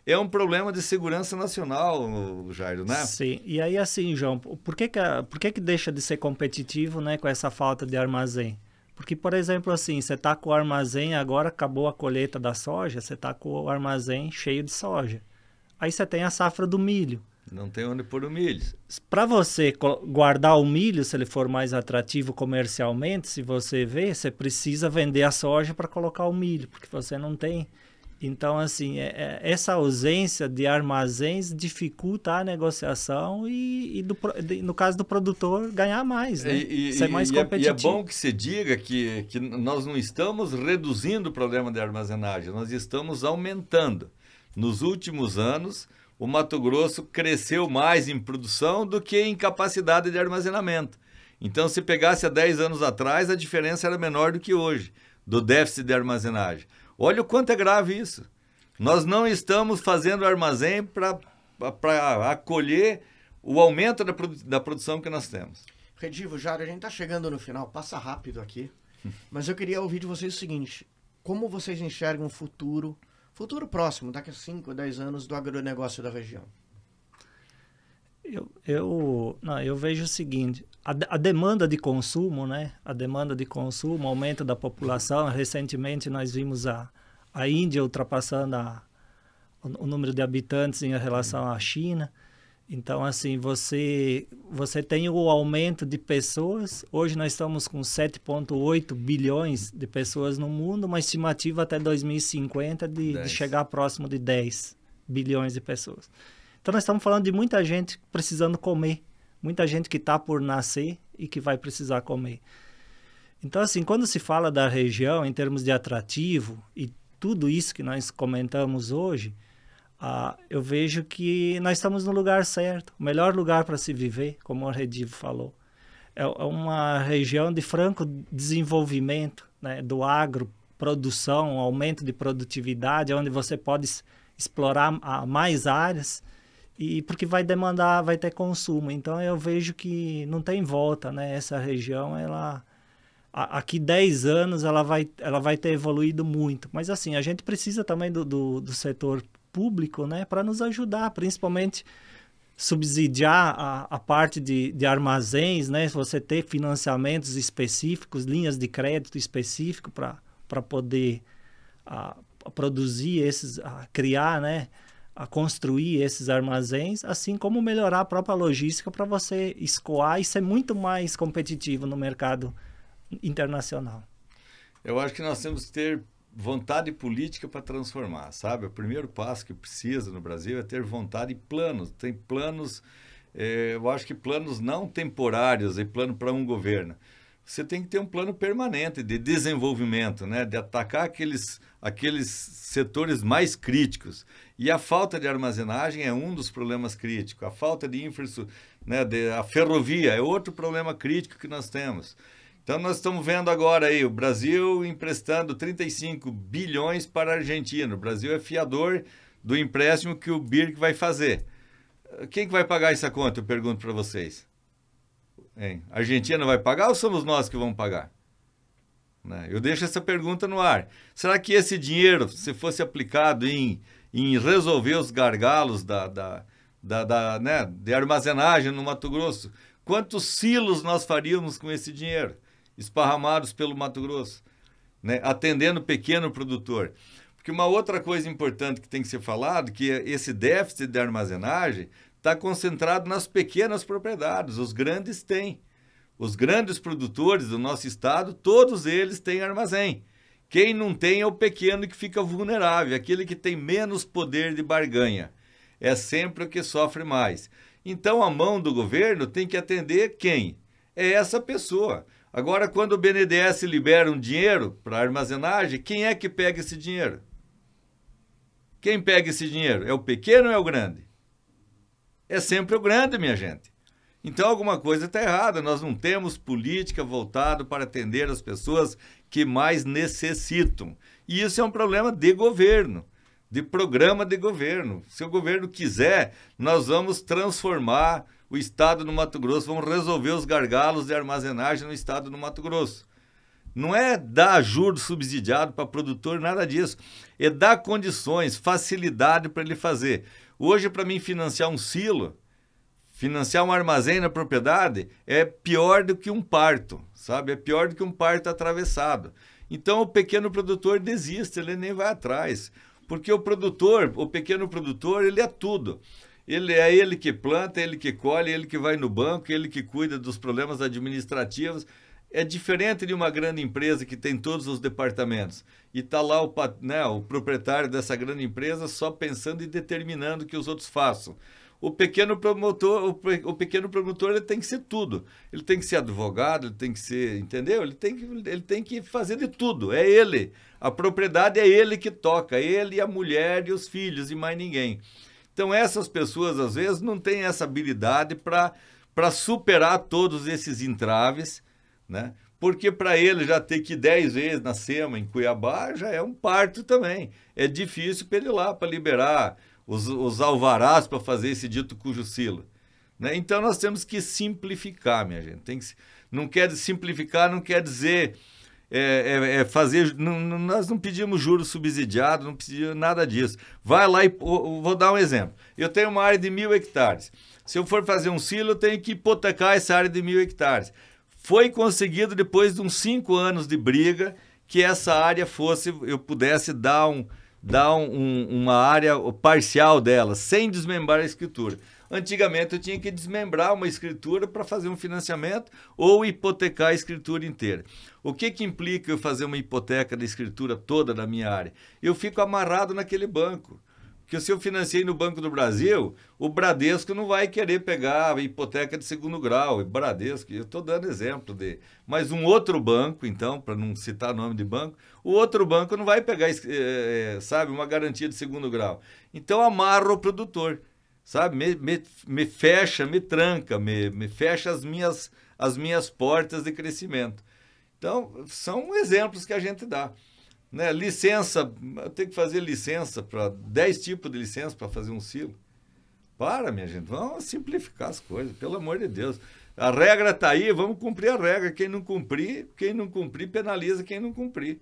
É um problema de segurança nacional, Jairo, né? Sim, e aí assim, João, por que deixa de ser competitivo, né, com essa falta de armazém? Porque, por exemplo, assim, você está com o armazém, agora acabou a colheita da soja, você está com o armazém cheio de soja. Aí você tem a safra do milho. Não tem onde pôr o milho. Para você guardar o milho, se ele for mais atrativo comercialmente, se você vê, você precisa vender a soja para colocar o milho, porque você não tem. Então, assim, essa ausência de armazéns dificulta a negociação e no caso do produtor, ganhar mais, né? Ser mais competitivo. E é bom que se diga que nós não estamos reduzindo o problema de armazenagem, nós estamos aumentando. Nos últimos anos, o Mato Grosso cresceu mais em produção do que em capacidade de armazenamento. Então, se pegasse há 10 anos atrás, a diferença era menor do que hoje, do déficit de armazenagem. Olha o quanto é grave isso. Nós não estamos fazendo armazém para acolher o aumento da produção que nós temos. Redivo, Jário, a gente está chegando no final, passa rápido aqui, mas eu queria ouvir de vocês o seguinte: como vocês enxergam o futuro próximo, daqui a 5 ou 10 anos, do agronegócio da região? Eu vejo o seguinte, a demanda de consumo, né? A demanda de consumo, o aumento da população. Recentemente nós vimos a Índia ultrapassando o número de habitantes em relação à China. Então, assim, você tem o aumento de pessoas. Hoje nós estamos com 7,8 bilhões de pessoas no mundo, uma estimativa até 2050 de chegar próximo de 10 bilhões de pessoas. Então, nós estamos falando de muita gente precisando comer, muita gente que está por nascer e que vai precisar comer. Então, assim, quando se fala da região em termos de atrativo e tudo isso que nós comentamos hoje, eu vejo que nós estamos no lugar certo, o melhor lugar para se viver, como o Redivo falou. É uma região de franco desenvolvimento, né, do agro, produção, aumento de produtividade, onde você pode explorar mais áreas, e porque vai ter consumo. Então eu vejo que não tem volta, né? Essa região, aqui 10 anos ela vai ter evoluído muito. Mas assim, a gente precisa também do setor público, né, para nos ajudar, principalmente subsidiar a parte de armazéns, né, você ter financiamentos específicos, linhas de crédito específico para poder produzir criar, né, a construir esses armazéns, assim como melhorar a própria logística para você escoar e ser muito mais competitivo no mercado internacional. Eu acho que nós temos que ter vontade política para transformar, sabe? O primeiro passo que precisa no Brasil é ter vontade e planos. Tem planos, eu acho que planos não temporários, e plano para um governo. Você tem que ter um plano permanente de desenvolvimento, né? De atacar aqueles setores mais críticos. E a falta de armazenagem é um dos problemas críticos. A falta de infraestrutura, né? A ferrovia é outro problema crítico que nós temos. Então, nós estamos vendo agora aí o Brasil emprestando 35 bilhões para a Argentina. O Brasil é fiador do empréstimo que o BIRC vai fazer. Quem que vai pagar essa conta? Eu pergunto para vocês. A Argentina vai pagar ou somos nós que vamos pagar? Né? Eu deixo essa pergunta no ar. Será que esse dinheiro, se fosse aplicado em resolver os gargalos né, de armazenagem no Mato Grosso, quantos silos nós faríamos com esse dinheiro esparramados pelo Mato Grosso, né, atendendo o pequeno produtor? Porque uma outra coisa importante que tem que ser falado, que esse déficit de armazenagem está concentrado nas pequenas propriedades. Os grandes têm. Os grandes produtores do nosso estado, todos eles têm armazém. Quem não tem é o pequeno que fica vulnerável, aquele que tem menos poder de barganha. É sempre o que sofre mais. Então, a mão do governo tem que atender quem? É essa pessoa. Agora, quando o BNDES libera um dinheiro para armazenagem, quem é que pega esse dinheiro? Quem pega esse dinheiro? É o pequeno ou é o grande? É sempre o grande, minha gente. Então, alguma coisa está errada. Nós não temos política voltada para atender as pessoas que mais necessitam. E isso é um problema de governo, de programa de governo. Se o governo quiser, nós vamos transformar o estado do Mato Grosso, vamos resolver os gargalos de armazenagem no estado do Mato Grosso. Não é dar juros subsidiado para produtor, nada disso. É dar condições, facilidade para ele fazer. Hoje, para mim financiar um silo, financiar um armazém na propriedade, é pior do que um parto, sabe? É pior do que um parto atravessado. Então, o pequeno produtor desiste, ele nem vai atrás. Porque o pequeno produtor, ele é tudo. Ele que planta, ele que colhe, ele que vai no banco, ele que cuida dos problemas administrativos. É diferente de uma grande empresa que tem todos os departamentos. E está lá o proprietário dessa grande empresa só pensando e determinando que os outros façam. O pequeno promotor ele tem que ser tudo. Ele tem que ser advogado, ele tem que ser, entendeu? Ele tem que fazer de tudo. É ele. A propriedade é ele que toca, ele, a mulher e os filhos e mais ninguém. Então essas pessoas às vezes não têm essa habilidade para superar todos esses entraves, né? Porque para ele já ter que ir 10 vezes na SEMA, em Cuiabá, já é um parto também. É difícil para ele ir lá, para liberar os alvarás para fazer esse dito cujo silo, né? Então nós temos que simplificar, minha gente. Não quer simplificar, não quer dizer fazer. Nós não pedimos juros subsidiados, não pedimos nada disso. Vai lá e vou dar um exemplo. Eu tenho uma área de 1.000 hectares. Se eu for fazer um silo, eu tenho que hipotecar essa área de 1.000 hectares. Foi conseguido, depois de uns 5 anos de briga, que essa área eu pudesse dar uma área parcial dela, sem desmembrar a escritura. Antigamente eu tinha que desmembrar uma escritura para fazer um financiamento ou hipotecar a escritura inteira. O que implica eu fazer uma hipoteca da escritura toda da minha área? Eu fico amarrado naquele banco. Porque se eu financiei no Banco do Brasil, o Bradesco não vai querer pegar a hipoteca de segundo grau. O Bradesco, eu estou dando exemplo de... Mas um outro banco, então, para não citar nome de banco, o outro banco não vai pegar, sabe, uma garantia de segundo grau. Então, amarra o produtor, sabe? Me fecha, me tranca, me fecha as minhas portas de crescimento. Então, são exemplos que a gente dá. Né? Licença, eu tenho que fazer licença para 10 tipos de licença para fazer um silo. Minha gente, vamos simplificar as coisas, pelo amor de Deus. A regra está aí, vamos cumprir a regra. Quem não cumprir, penaliza quem não cumprir.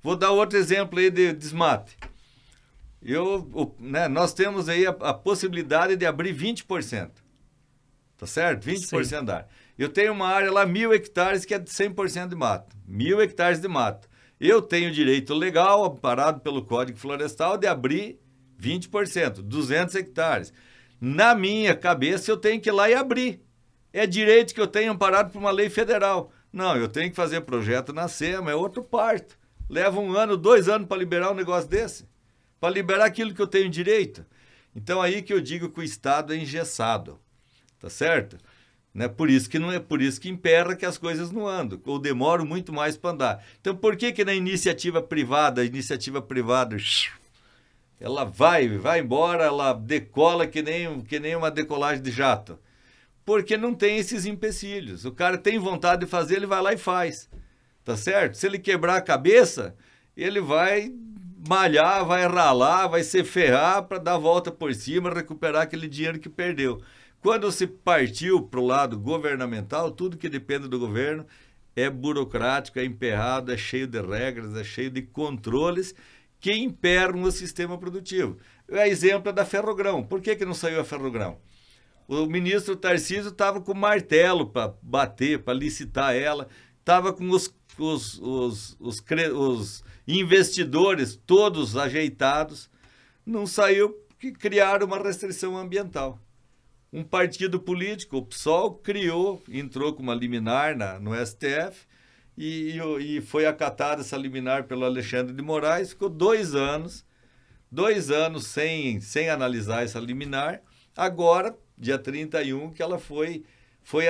Vou dar outro exemplo aí de desmate. Nós temos aí a possibilidade de abrir 20%. Tá certo? 20% Sim. da área. Eu tenho uma área lá, 1.000 hectares, que é de 100% de mato. 1.000 hectares de mato. Eu tenho direito legal, amparado pelo Código Florestal, de abrir 20%, 200 hectares. Na minha cabeça, eu tenho que ir lá e abrir. É direito que eu tenho amparado por uma lei federal. Não, eu tenho que fazer projeto na SEMA, é outro parto. Leva 1 ano, 2 anos para liberar um negócio desse. Para liberar aquilo que eu tenho direito. Então, aí que eu digo que o Estado é engessado. Tá certo? Né? Por isso que emperra que as coisas não andam, ou demoram muito mais para andar. Então, por que na iniciativa privada, ela vai embora, ela decola que nem uma decolagem de jato? Porque não tem esses empecilhos. O cara tem vontade de fazer, ele vai lá e faz. Tá certo? Se ele quebrar a cabeça, ele vai malhar, vai ralar, vai se ferrar para dar a volta por cima, recuperar aquele dinheiro que perdeu. Quando se partiu para o lado governamental, tudo que depende do governo é burocrático, é emperrado, é cheio de regras, é cheio de controles que emperram o sistema produtivo. O exemplo é da Ferrogrão. Por que não saiu a Ferrogrão? O ministro Tarcísio estava com martelo para bater, para licitar ela, estava com os investidores todos ajeitados, não saiu porque criaram uma restrição ambiental. Um partido político, o PSOL, entrou com uma liminar no STF e foi acatada essa liminar pelo Alexandre de Moraes, ficou 2 anos sem analisar essa liminar, Agora, dia 31, que ela foi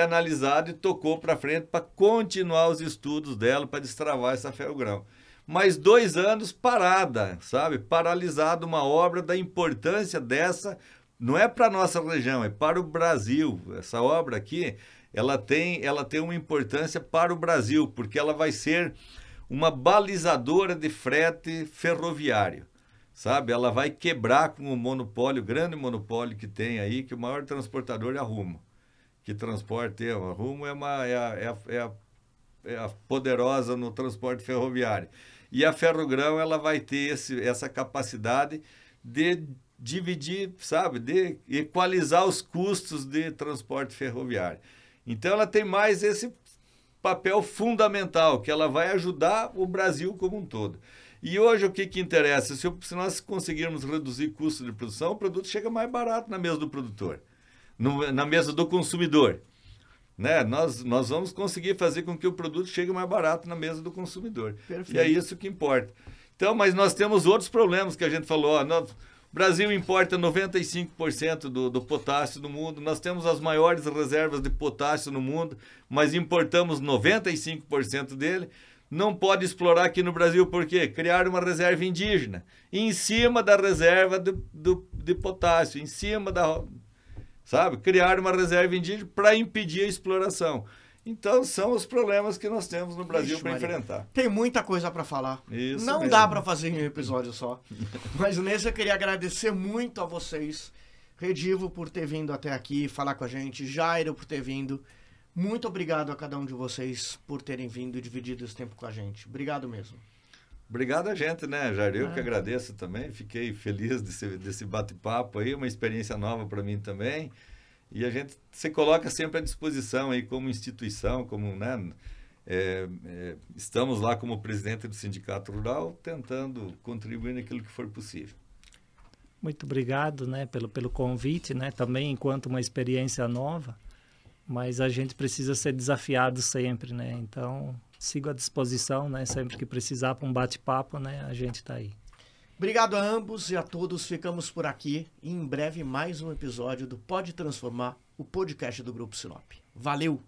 analisada e tocou para frente para continuar os estudos dela, para destravar essa ferrogrão. Mas 2 anos parada, sabe? Paralisada uma obra da importância dessa, não é para a nossa região, é para o Brasil. Essa obra aqui, ela tem uma importância para o Brasil, porque ela vai ser uma balizadora de frete ferroviário, sabe? Ela vai quebrar com o monopólio, o grande monopólio que tem aí, que o maior transportador é a Rumo, que transporta, a Rumo é a poderosa no transporte ferroviário. E a Ferrogrão, ela vai ter essa capacidade de dividir, sabe, de equalizar os custos de transporte ferroviário. Então, ela tem mais esse papel fundamental, que ela vai ajudar o Brasil como um todo. E hoje o que interessa? Se nós conseguirmos reduzir custos de produção, o produto chega mais barato na mesa do produtor, na mesa do consumidor. Né? Nós vamos conseguir fazer com que o produto chegue mais barato na mesa do consumidor. Perfeito. E é isso que importa. Então, mas nós temos outros problemas que a gente falou. O Brasil importa 95% do potássio do mundo. Nós temos as maiores reservas de potássio no mundo, mas importamos 95% dele. Não pode explorar aqui no Brasil, por quê? Criar uma reserva indígena em cima da reserva de potássio, em cima da... Sabe? Criar uma reserva indígena para impedir a exploração. Então, são os problemas que nós temos no Brasil para enfrentar. Tem muita coisa para falar. Isso não mesmo. Dá para fazer em um episódio só. Mas nesse eu queria agradecer muito a vocês. Redivo por ter vindo até aqui falar com a gente. Jairo por ter vindo. Muito obrigado a cada um de vocês por terem vindo e dividido esse tempo com a gente. Obrigado mesmo. Obrigado a gente, né, Jair? Eu que agradeço também. Fiquei feliz desse bate-papo aí, uma experiência nova para mim também. E a gente se coloca sempre à disposição aí como instituição, como, né, estamos lá como presidente do Sindicato Rural, tentando contribuir naquilo que for possível. Muito obrigado, né, pelo convite, né, também enquanto uma experiência nova, mas a gente precisa ser desafiado sempre, né, então sigo à disposição, né, sempre que precisar para um bate-papo, né, a gente está aí. Obrigado a ambos e a todos, ficamos por aqui e em breve mais um episódio do Pode Transformar, o podcast do Grupo Sinop. Valeu!